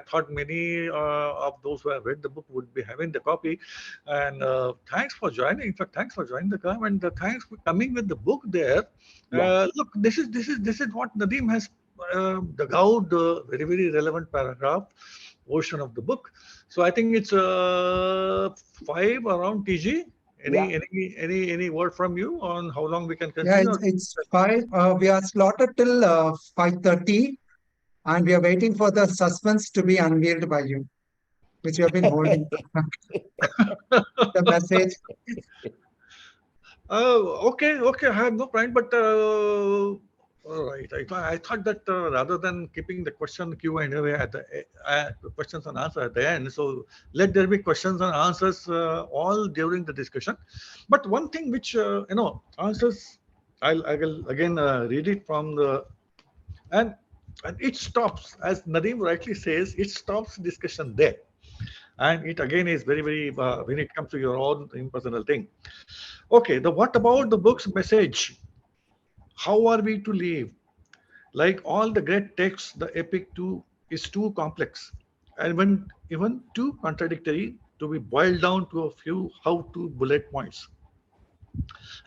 thought many of those who have read the book would be having the copy. And thanks for joining. In fact, thanks for joining the club, and thanks for coming with the book there. Look, this is what Nadeem has dug out the very relevant paragraph portion of the book. So I think it's 5 around TG. Any word from you on how long we can continue? Yeah, it's 5. We are slotted till 5:30, and we are waiting for the suspense to be unveiled by you, which you have been holding. The message. Okay, I have no point, but all right. I thought that rather than keeping the question Q&A at the questions and answers at the end, so let there be questions and answers all during the discussion. But one thing which answers, I will again read it from the and it stops, as Nadeem rightly says, it stops discussion there. And it again is very, very, when it comes to your own impersonal thing. Okay, what about the book's message? How are we to live? Like all the great texts, the epic too is too complex and when even too contradictory to be boiled down to a few how-to bullet points.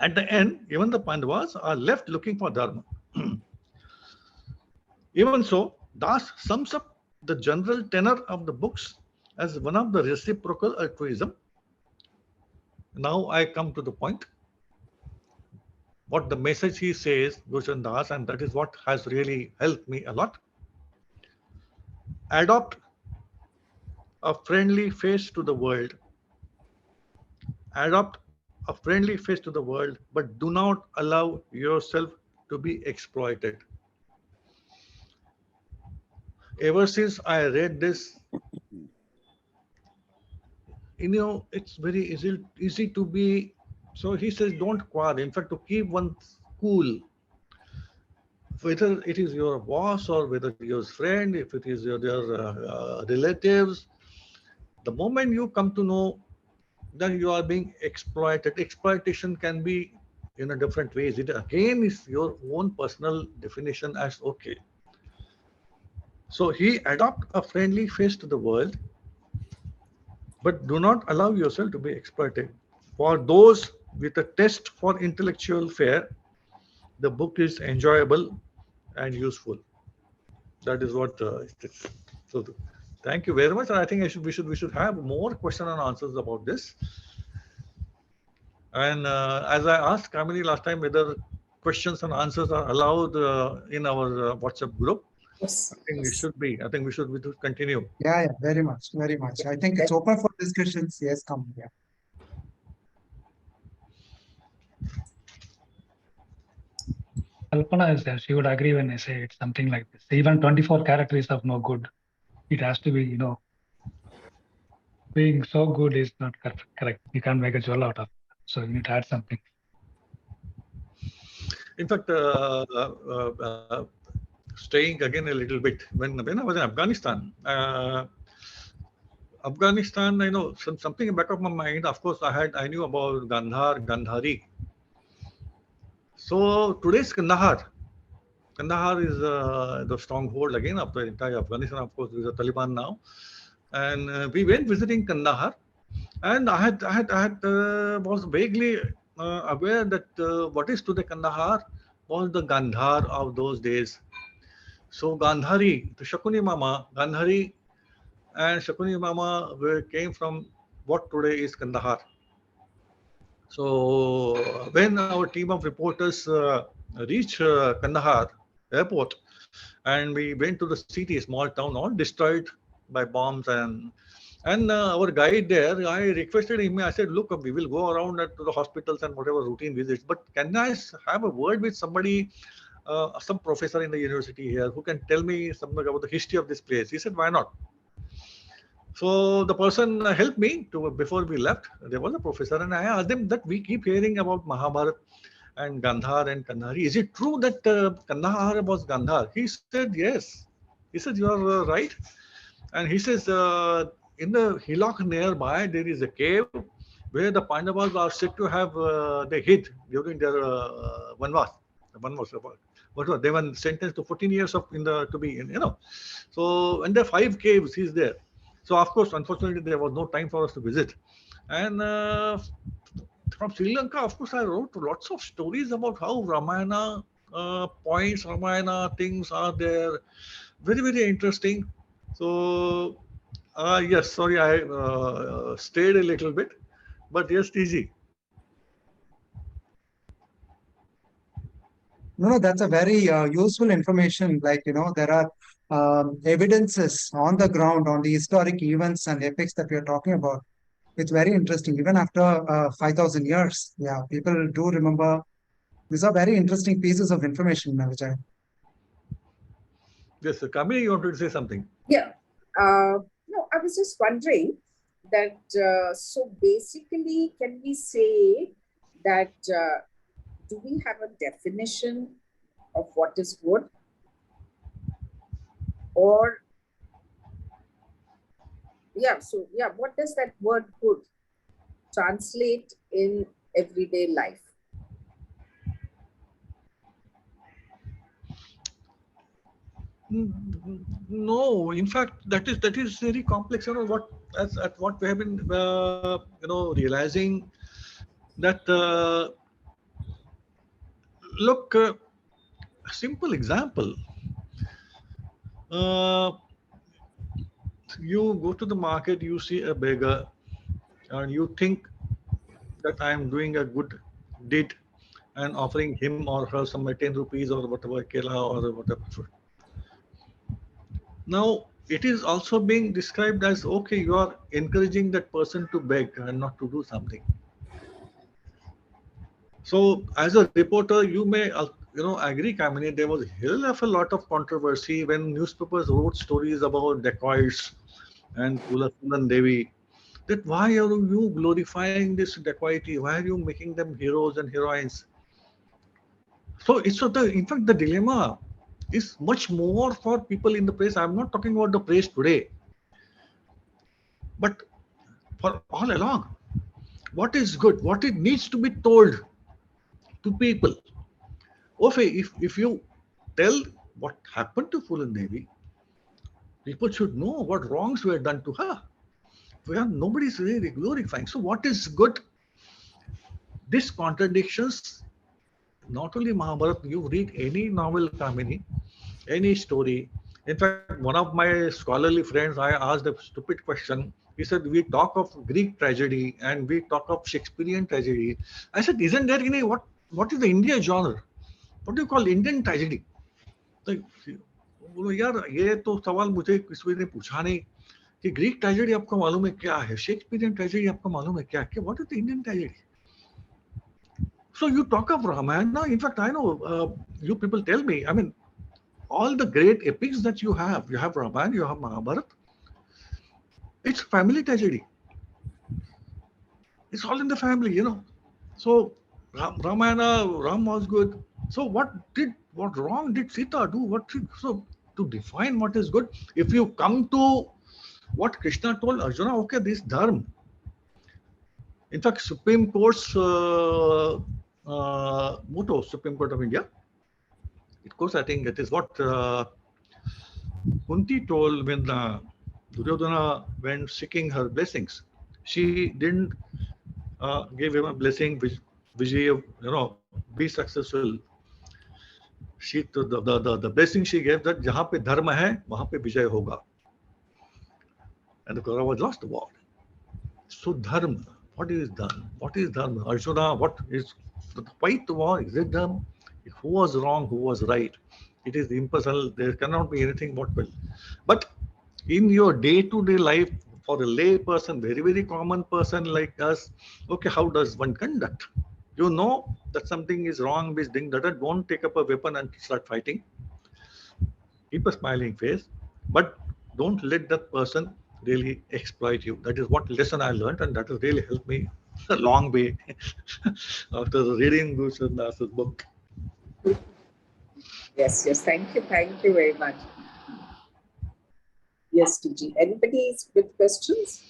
At the end, even the Pandavas are left looking for dharma. Even so, Das sums up the general tenor of the books as one of the reciprocal altruism. Now I come to the point. What the message he says, Gurcharan Das, and that is what has really helped me a lot. Adopt a friendly face to the world. Adopt a friendly face to the world, but do not allow yourself to be exploited. Ever since I read this, it's very easy to be. So he says, don't quarrel. In fact, to keep one cool, whether it is your boss or whether your friend, if it is your relatives, the moment you come to know that you are being exploited, exploitation can be in a different ways. It again is your own personal definition as okay. So he adopt a friendly face to the world, but do not allow yourself to be exploited. For those with a taste for intellectual fare, the book is enjoyable and useful. That is what it is. So thank you very much. And I think we should have more question and answers about this. And as I asked Kamini last time, whether questions and answers are allowed in our WhatsApp group. Yes. I think we should be. I think we should continue. Yeah, very much, very much. I think it's open for discussions. Yes, come. Yeah. Kalpana is there. She would agree when I say it's something like this. Even 24 characters of no good. It has to be, being so good is not correct. You can't make a jewel out of it. So you need to add something. In fact, staying again a little bit, when I was in Afghanistan, I know something in the back of my mind. Of course, I knew about Gandhari. So today's Kandahar is the stronghold again of the entire Afghanistan. Of course, there is a Taliban now, and we went visiting Kandahar, and I was vaguely aware that what is today Kandahar was the Gandhar of those days. So Gandhari, the Shakuni Mama, Gandhari and Shakuni Mama came from what today is Kandahar. So when our team of reporters reached Kandahar airport, and we went to the city, small town, all destroyed by bombs, and our guide there, I requested him. I said, "Look, we will go around to the hospitals and whatever routine visits, but can I have a word with somebody, some professor in the university here, who can tell me something about the history of this place?" He said, "Why not?" So the person helped me before we left. There was a professor, and I asked him that we keep hearing about Mahabharata and Gandhar and Kandahari. Is it true that Kandahar was Gandhar? He said, yes. He said, you are right. And he says, in the hillock nearby, there is a cave where the Pandavas are said to have they hid during their vanvas. They were sentenced to 14 years to be in. So, and there are 5 caves. He's there. So, of course, unfortunately, there was no time for us to visit. And from Sri Lanka, of course, I wrote lots of stories about how Ramayana points, Ramayana things are there. Very, very interesting. So, yes, sorry, I stayed a little bit, but yes, easy. No, that's a very useful information. Like, there are evidences on the ground on the historic events and epics that we are talking about. It's very interesting. Even after 5,000 years, yeah, people do remember. These are very interesting pieces of information, Vijay. Yes, Kamini, you wanted to say something? Yeah. No, I was just wondering that, so basically, can we say that do we have a definition of what is good? Or yeah, so yeah, what does that word good translate in everyday life? No, in fact, that is very complex. What as at what we have been realizing that look, a simple example. Uh, you go to the market, you see a beggar, and you think that I am doing a good deed and offering him or her some 10 rupees or whatever kela or whatever food. Now, it is also being described as okay, you are encouraging that person to beg and not to do something. So, as a reporter, you may agree, Kamini, there was a hell of a lot of controversy when newspapers wrote stories about dacoits and Kulasundan Devi. That why are you glorifying this dacoity? Why are you making them heroes and heroines? So it's in fact the dilemma is much more for people in the press. I'm not talking about the press today, but for all along. What is good? What it needs to be told to people. Okay, if you tell what happened to Fulan Devi, people should know what wrongs were done to her. Nobody's really glorifying. So what is good? These contradictions, not only Mahabharata, you read any novel, Kamini, any story. In fact, one of my scholarly friends, I asked a stupid question. He said, we talk of Greek tragedy and we talk of Shakespearean tragedy. I said, isn't there any, what is the Indian genre? What do you call Indian tragedy? तो बोलो यार ये तो सवाल मुझे किसी ने पूछा नहीं कि ग्रीक ट्रेजेडी आपको मालूम है क्या है शेक्सपियरियन ट्रेजेडी आपको मालूम है क्या है what is the Indian tragedy so you talk of Ramayana in fact I know you people tell me I mean all the great epics that you have Ramayana you have Mahabharata it's family tragedy it's all in the family so Ramayana Ram was good so what wrong did Sita do so to define what is good if you come to what Krishna told Arjuna okay this dharma in fact Supreme Court's motto Supreme Court of India of course I think it is what Kunti told when Duryodhana went seeking her blessings she didn't give him a blessing which Vijay be successful she the blessing she gave that जहाँ पे धर्म है वहाँ पे विजय होगा and the Kauravas lost the war so dharma what is dharma Arjuna what is the fight the war is it dharma who was wrong who was right it is impersonal there cannot be anything what will but in your day-to-day life for a lay person very common person like us okay how does one conduct you know that something is wrong with thing that don't take up a weapon and start fighting keep a smiling face but don't let that person really exploit you that is what lesson I learned and that has really helped me a long way after reading Gurcharan's book. Yes, thank you very much. Yes, TG. Anybody with questions?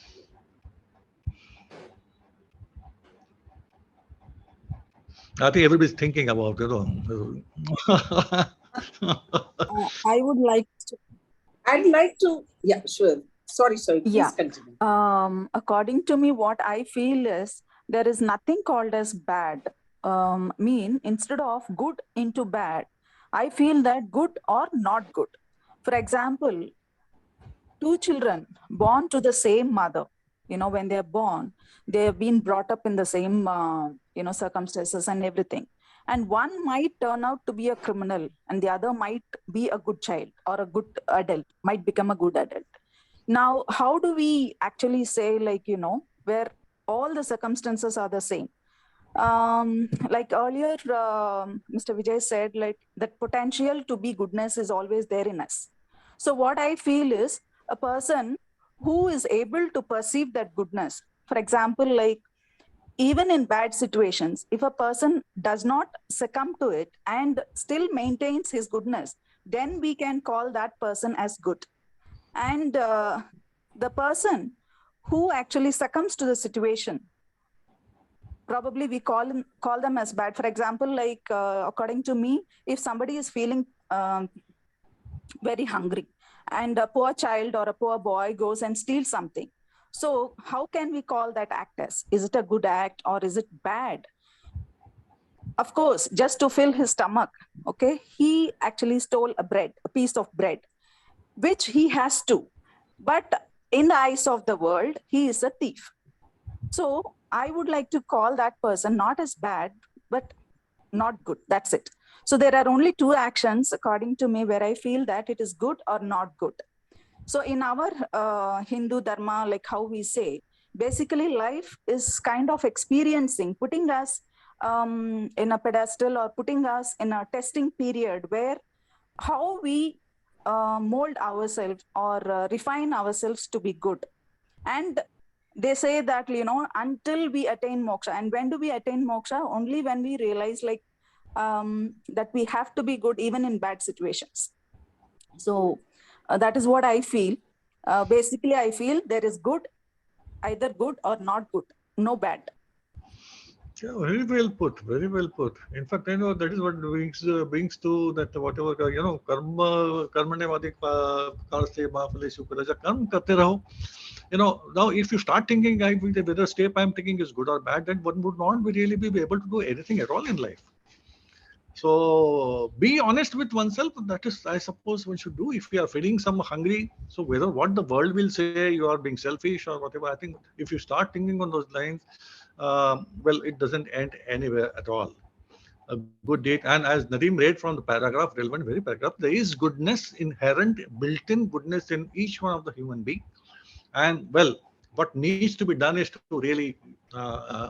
I think everybody's thinking about I would like to. I'd like to. Yeah, sure. Sorry. Please continue. According to me, what I feel is there is nothing called as bad. Instead of good into bad, I feel that good or not good. For example, two children born to the same mother, when they're born, they have been brought up in the same, circumstances and everything. And one might turn out to be a criminal and the other might be a good child or a good adult, might become a good adult. Now, how do we actually say, where all the circumstances are the same? Like earlier, Mr. Vijay said, that potential to be goodness is always there in us. So what I feel is a person who is able to perceive that goodness, for example, even in bad situations, if a person does not succumb to it and still maintains his goodness, then we can call that person as good. And the person who actually succumbs to the situation, probably we call them as bad. For example, like according to me, if somebody is feeling very hungry and a poor child or a poor boy goes and steals something, so how can we call that act as? Is it a good act or is it bad? Of course, just to fill his stomach, okay, he actually stole a piece of bread, which he has to. But in the eyes of the world, he is a thief. So I would like to call that person not as bad, but not good. That's it. So there are only two actions, according to me, where I feel that it is good or not good. So in our Hindu Dharma, like how we say, basically life is kind of experiencing, putting us in a pedestal or putting us in a testing period where how we mold ourselves or refine ourselves to be good. And they say that, until we attain moksha. And when do we attain moksha? Only when we realize like that we have to be good even in bad situations. So that is what I feel. Basically, I feel there is good, either good or not good, no bad. Yeah, very well put. Very well put. In fact, that is what brings to that whatever karmane karse mahafale shukra karm karte raho. Now if you start thinking whether step I'm taking is good or bad, then one would not really be able to do anything at all in life. So be honest with oneself. That is, I suppose, one should do. If you are feeling some hungry, so whether what the world will say you are being selfish or whatever, I think if you start thinking on those lines, well, it doesn't end anywhere at all. A good deed, and as Nadeem read from the paragraph, relevant very paragraph, there is goodness inherent, built-in goodness in each one of the human being. And well, what needs to be done is to really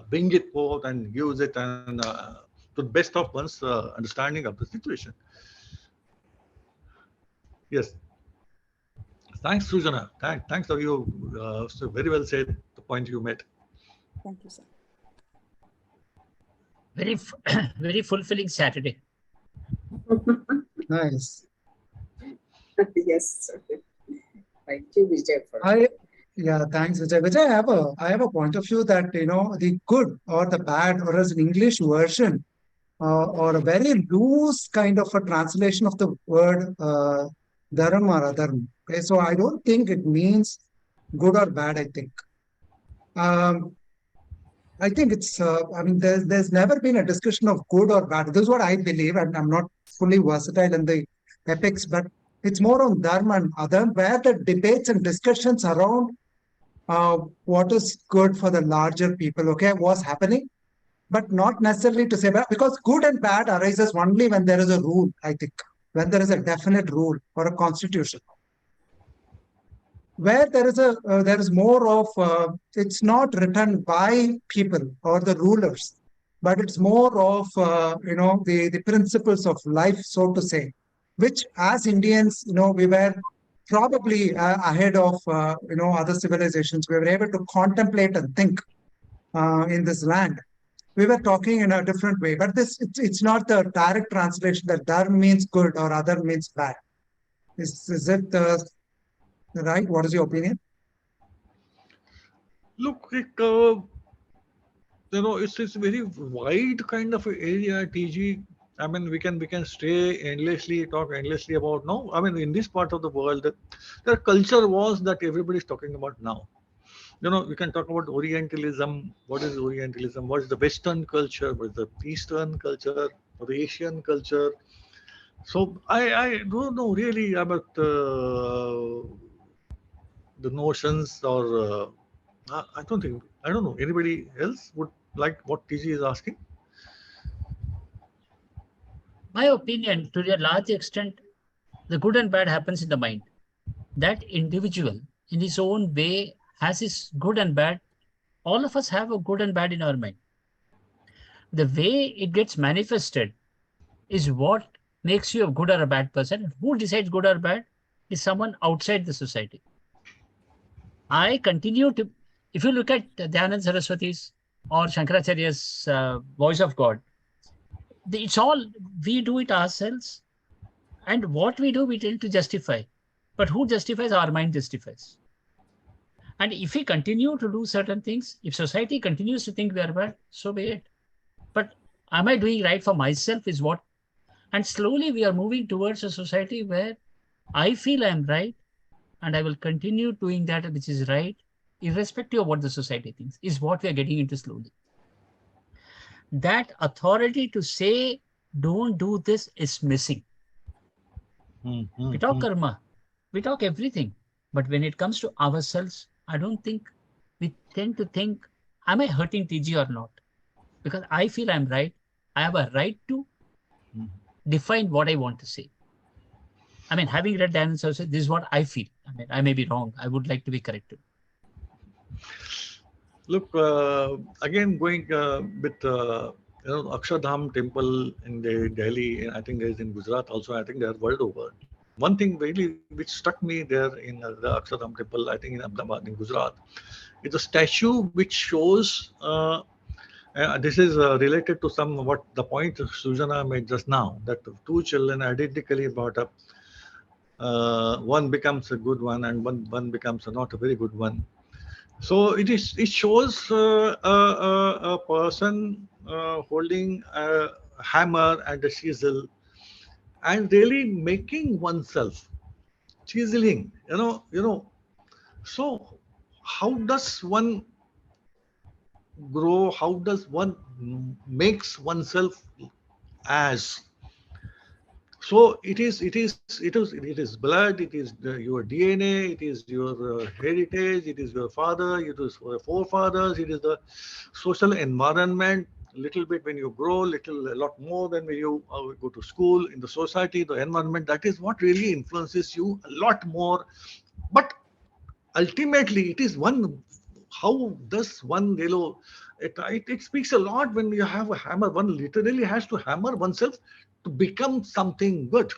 bring it forth and use it and to the best of one's understanding of the situation. Yes. Thanks, Sujana. Thanks for you. So very well said, the point you made. Thank you, sir. Very fulfilling Saturday. Nice. Yes. Thank you, Vijay. Yeah, thanks, Vijay. Vijay, I have a point of view that, the good or the bad, or as an English version, or a very loose kind of a translation of the word dharma or adharma. Okay, so I don't think it means good or bad, I think. I think it's, there's never been a discussion of good or bad. This is what I believe, and I'm not fully versatile in the epics, but it's more on dharma and adharma, where the debates and discussions around what is good for the larger people, okay, was happening, but not necessarily to say bad, because good and bad arises only when there is a rule, I think, when there is a definite rule or a constitution. Where there is more of, it's not written by people or the rulers, but it's more of, the principles of life, so to say, which as Indians, we were probably ahead of, other civilizations. We were able to contemplate and think in this land. We were talking in a different way, but it's not the direct translation that dharma means good or other means bad. Is it right? What is your opinion? Look, it's a very wide kind of area, TG. I mean, we can stay endlessly, talk endlessly about now. I mean, in this part of the world, the culture was that everybody is talking about now. We can talk about Orientalism. What is Orientalism? What is the Western culture? What is the Eastern culture? Or the Asian culture? So I don't know really about the notions, or I don't know. Anybody else would like what TG is asking? My opinion, to a large extent, the good and bad happens in the mind. That individual, in his own way, has his good and bad. All of us have a good and bad in our mind. The way it gets manifested is what makes you a good or a bad person. Who decides good or bad is someone outside the society. I continue to, if you look at Dayananda Saraswati's or Shankaracharya's voice of God, it's all, we do it ourselves. And what we do, we tend to justify. But who justifies? Our mind justifies. And if we continue to do certain things, if society continues to think we are bad, so be it. But am I doing right for myself is what, and slowly we are moving towards a society where I feel I'm right and I will continue doing that which is right, irrespective of what the society thinks, is what we are getting into slowly. That authority to say, don't do this is missing. We talk karma, we talk everything. But when it comes to ourselves, I don't think we tend to think, am I hurting TG or not? Because I feel I'm right. I have a right to define what I want to say. I mean, having read the answer, this is what I feel. I mean, I may be wrong. I would like to be corrected. Look, again, going with Akshardham temple in Delhi, and I think there's in Gujarat also. I think they are world over. One thing really which struck me there in the Akshardham temple, I think in Ahmedabad, in Gujarat, is a statue which shows. This is related to what the point Sujana made just now, that two children identically brought up, one becomes a good one and one becomes not a very good one. So it shows a person holding a hammer and a chisel and really making oneself, chiseling, So how does one grow? How does one makes oneself as? So it is blood, it is your DNA, it is your heritage, it is your father, it is your forefathers, it is the social environment. Little bit when you grow, a lot more than when you go to school, in the society, the environment. That is what really influences you a lot more. But ultimately, it is one. How does one, it speaks a lot when you have a hammer. One literally has to hammer oneself to become something good.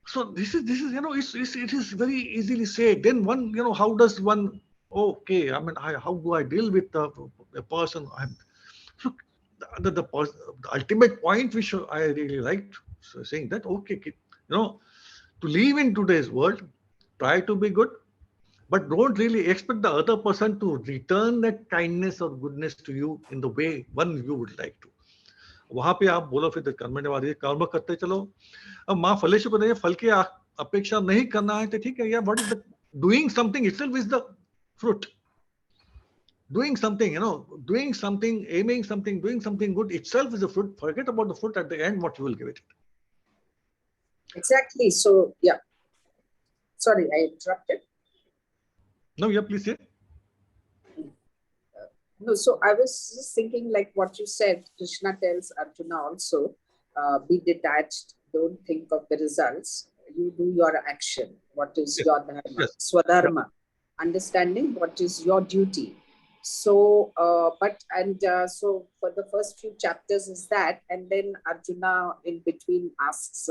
So this is it is very easily said. Then one, how does one? Okay, I mean, how do I deal with a person? So the ultimate point which I really liked saying that, okay, to live in today's world, try to be good, but don't really expect the other person to return that kindness or goodness to you in the way one you would like to. वहां पे आप बोलो फिर कर्मण्यवादी कर्म करते चलो. अब माँ फलेशु को नहीं, फल की अपेक्षा नहीं करना है तो ठीक है. Yeah, what is the doing something itself is the fruit. Doing something, doing something, aiming something, doing something good itself is a fruit. Forget about the fruit at the end, what you will give it. Exactly. So, yeah. Sorry, I interrupted. No, yeah, please say. No, so I was just thinking, like what you said, Krishna tells Arjuna also, be detached, don't think of the results, you do your action, what is your dharma, swadharma, understanding what is your duty. So, so for the first few chapters is that, and then Arjuna in between asks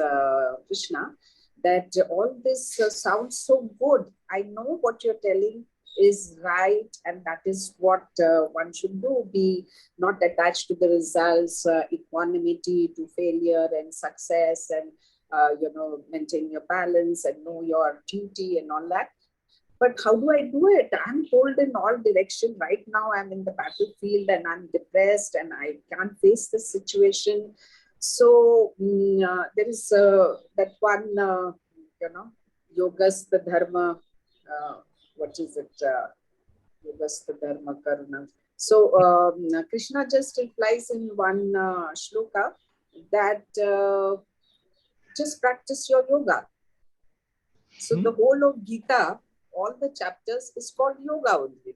Krishna that all this sounds so good. I know what you're telling is right, and that is what one should do. Be not attached to the results, equanimity to failure and success, and maintain your balance and know your duty and all that. But how do I do it? I'm pulled in all directions. Right now, I'm in the battlefield and I'm depressed and I can't face the situation. So there is that one, yogas, the dharma, what is it? Yudhishthira dharma karuna. So Krishna just replies in one shloka that just practice your yoga. So the whole of Gita, all the chapters is called yoga only,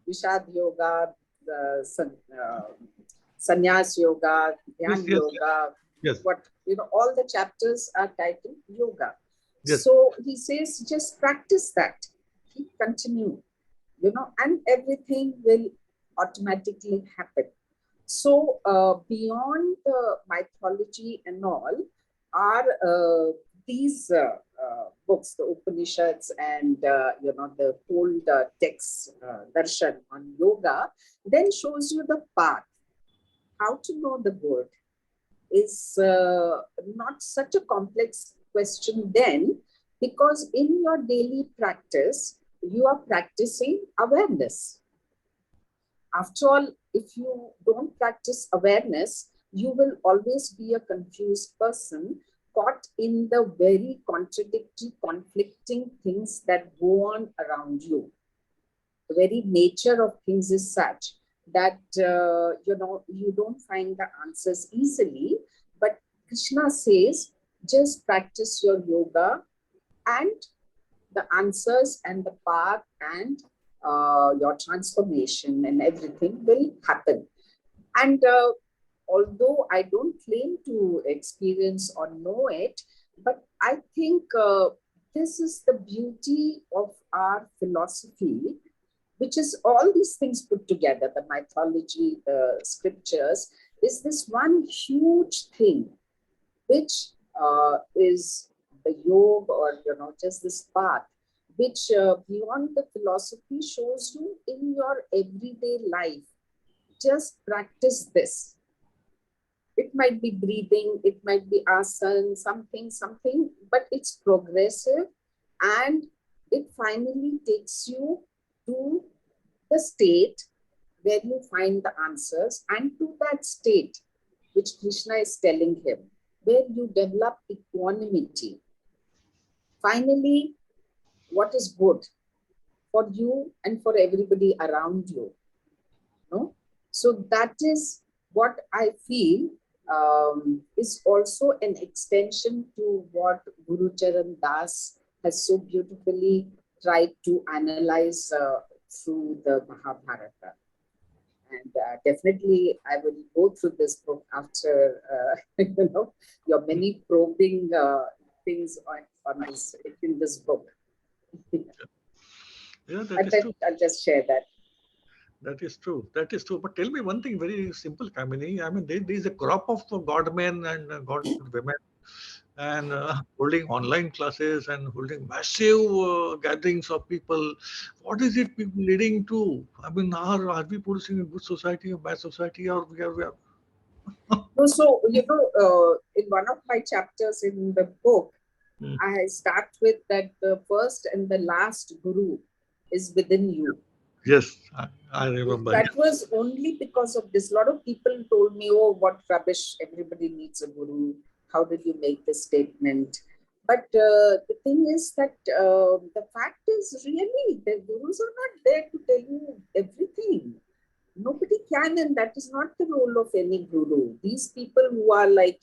Vishad yoga, sannyas yoga, dhyan yoga. Yes. All the chapters are titled yoga. Yes. So he says, just practice that. Continue, and everything will automatically happen. So beyond the mythology and all are these books, the Upanishads and the whole text, darshan on yoga, then shows you the path. How to know the good is not such a complex question then, because in your daily practice, you are practicing awareness. After all, if you don't practice awareness, you will always be a confused person, caught in the very contradictory, conflicting things that go on around you. The very nature of things is such that, you don't find the answers easily. But Krishna says, just practice your yoga and the answers and the path and your transformation and everything will happen. And although I don't claim to experience or know it, but I think this is the beauty of our philosophy, which is all these things put together, the mythology, the scriptures, is this one huge thing, which is the yoga, or just this path, which beyond the philosophy shows you in your everyday life. Just practice this. It might be breathing, it might be asana, something, but it's progressive, and it finally takes you to the state where you find the answers, and to that state which Krishna is telling him, where you develop equanimity. Finally, what is good for you and for everybody around you. No? So that is what I feel is also an extension to what Gurcharan Das has so beautifully tried to analyze through the Mahabharata. And definitely, I will go through this book after your many probing things on this in this book. Yeah, that is true. I'll just share that. That is true. That is true. But tell me one thing very simple, Kamini. I mean, there is a crop of god men and god women, and holding online classes and holding massive gatherings of people. What is it leading to? I mean, are we producing a good society, a bad society, or we are? No, so, in one of my chapters in the book, I start with that the first and the last guru is within you. Yes, I remember. That was only because of this. A lot of people told me, oh, what rubbish, everybody needs a guru. How did you make this statement? But the thing is that the fact is really, the gurus are not there to tell you everything. Nobody can, and that is not the role of any guru. These people who are like,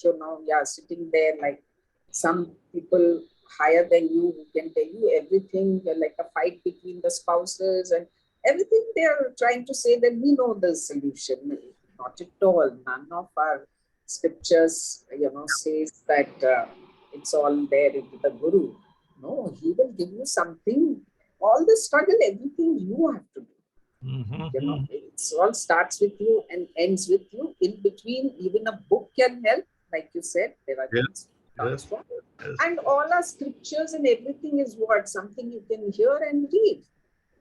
sitting there like some people higher than you who can tell you everything, like a fight between the spouses and everything, they are trying to say that we know the solution. Not at all. None of our scriptures, says that it's all there in the guru. No, he will give you something. All the struggle, everything you have to do. It all starts with you and ends with you. In between, even a book can help, like you said. There are things to transform. And all our scriptures and everything is what? Something you can hear and read.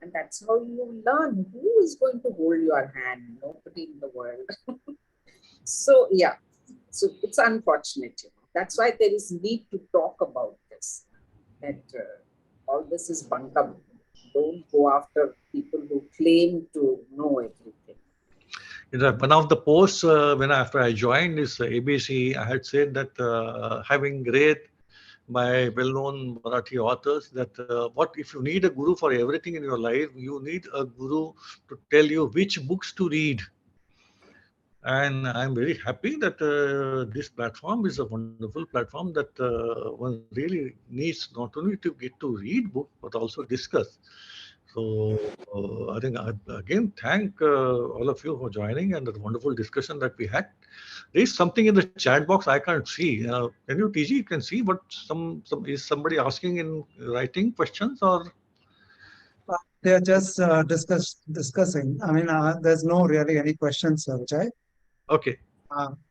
And that's how you learn. Who is going to hold your hand? Nobody in the world. So, yeah. So it's unfortunate. That's why there is need to talk about this. That all this is bunkam. Don't go after people who claim to know everything. One of the posts after I joined this ABC, I had said that having read by well-known Marathi authors, that what if you need a guru for everything in your life, you need a guru to tell you which books to read. And I'm very happy that this platform is a wonderful platform that one really needs not only to get to read books, but also discuss. So I think I again thank all of you for joining and the wonderful discussion that we had. There is something in the chat box I can't see. Can you, TG, you can see what some is somebody asking in writing questions, or? They are just discussing. I mean, there's no really any questions, Vijay. Okay.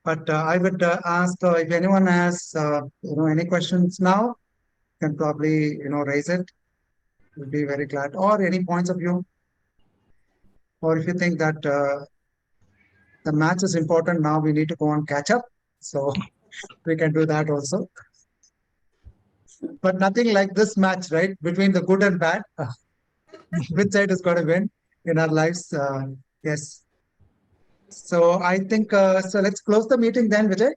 But I would ask if anyone has any questions now, can probably raise it. We'll be very glad. Or any points of view, or if you think that the match is important now, we need to go and catch up. So we can do that also. But nothing like this match, right? Between the good and bad. which side is going to win in our lives. Yes. So I think, so let's close the meeting then, Vijay.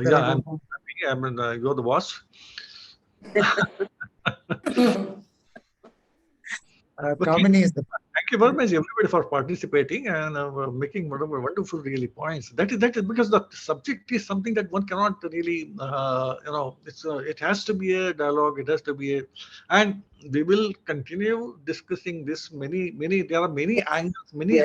Yeah, I'm happy. I mean, you're the boss. Kamini is the. Thank you very much, everybody, for participating and making wonderful, really points. That is because the subject is something that one cannot really, it has to be a dialogue. It has to be and we will continue discussing this. There are many angles, many.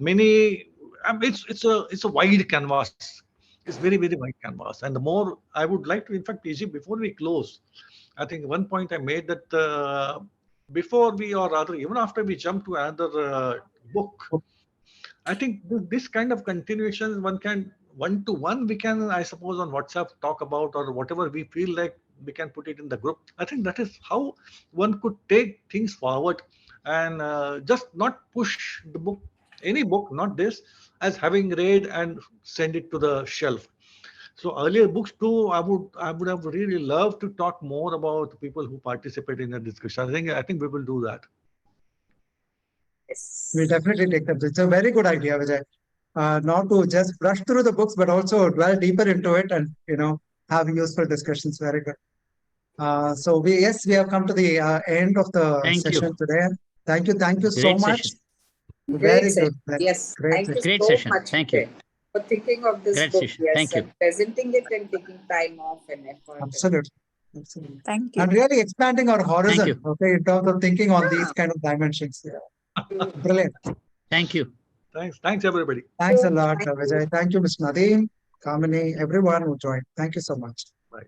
It's a wide canvas. It's very wide canvas. And the more I would like to, in fact, PG, before we close, I think one point I made that. Before we, or rather even after we jump to another book, I think this kind of continuation, one-to-one, we can, I suppose, on WhatsApp talk about, or whatever we feel like we can put it in the group. I think that is how one could take things forward and just not push the book, any book, not this, as having read and send it to the shelf. So earlier books too, I would have really loved to talk more about people who participate in the discussion. I think we will do that. Yes. We'll definitely take that. It's a very good idea, Vijay. Not to just brush through the books, but also dwell deeper into it and have useful discussions. Very good. So we have come to the end of the session today. Thank you so much. Very good. Yes, great thank session. you so much. Thank you for thinking of this Great book. session. Yes, Thank you. and presenting it and taking time off and effort. Absolutely. Thank you. And really expanding our horizon, you. okay, in terms of thinking on these kind of dimensions. Brilliant. Thank you. Thanks everybody. Thanks a lot, Vijay. Thank you, Mr. Nadeem, Kamini, everyone who joined. Thank you so much. Bye.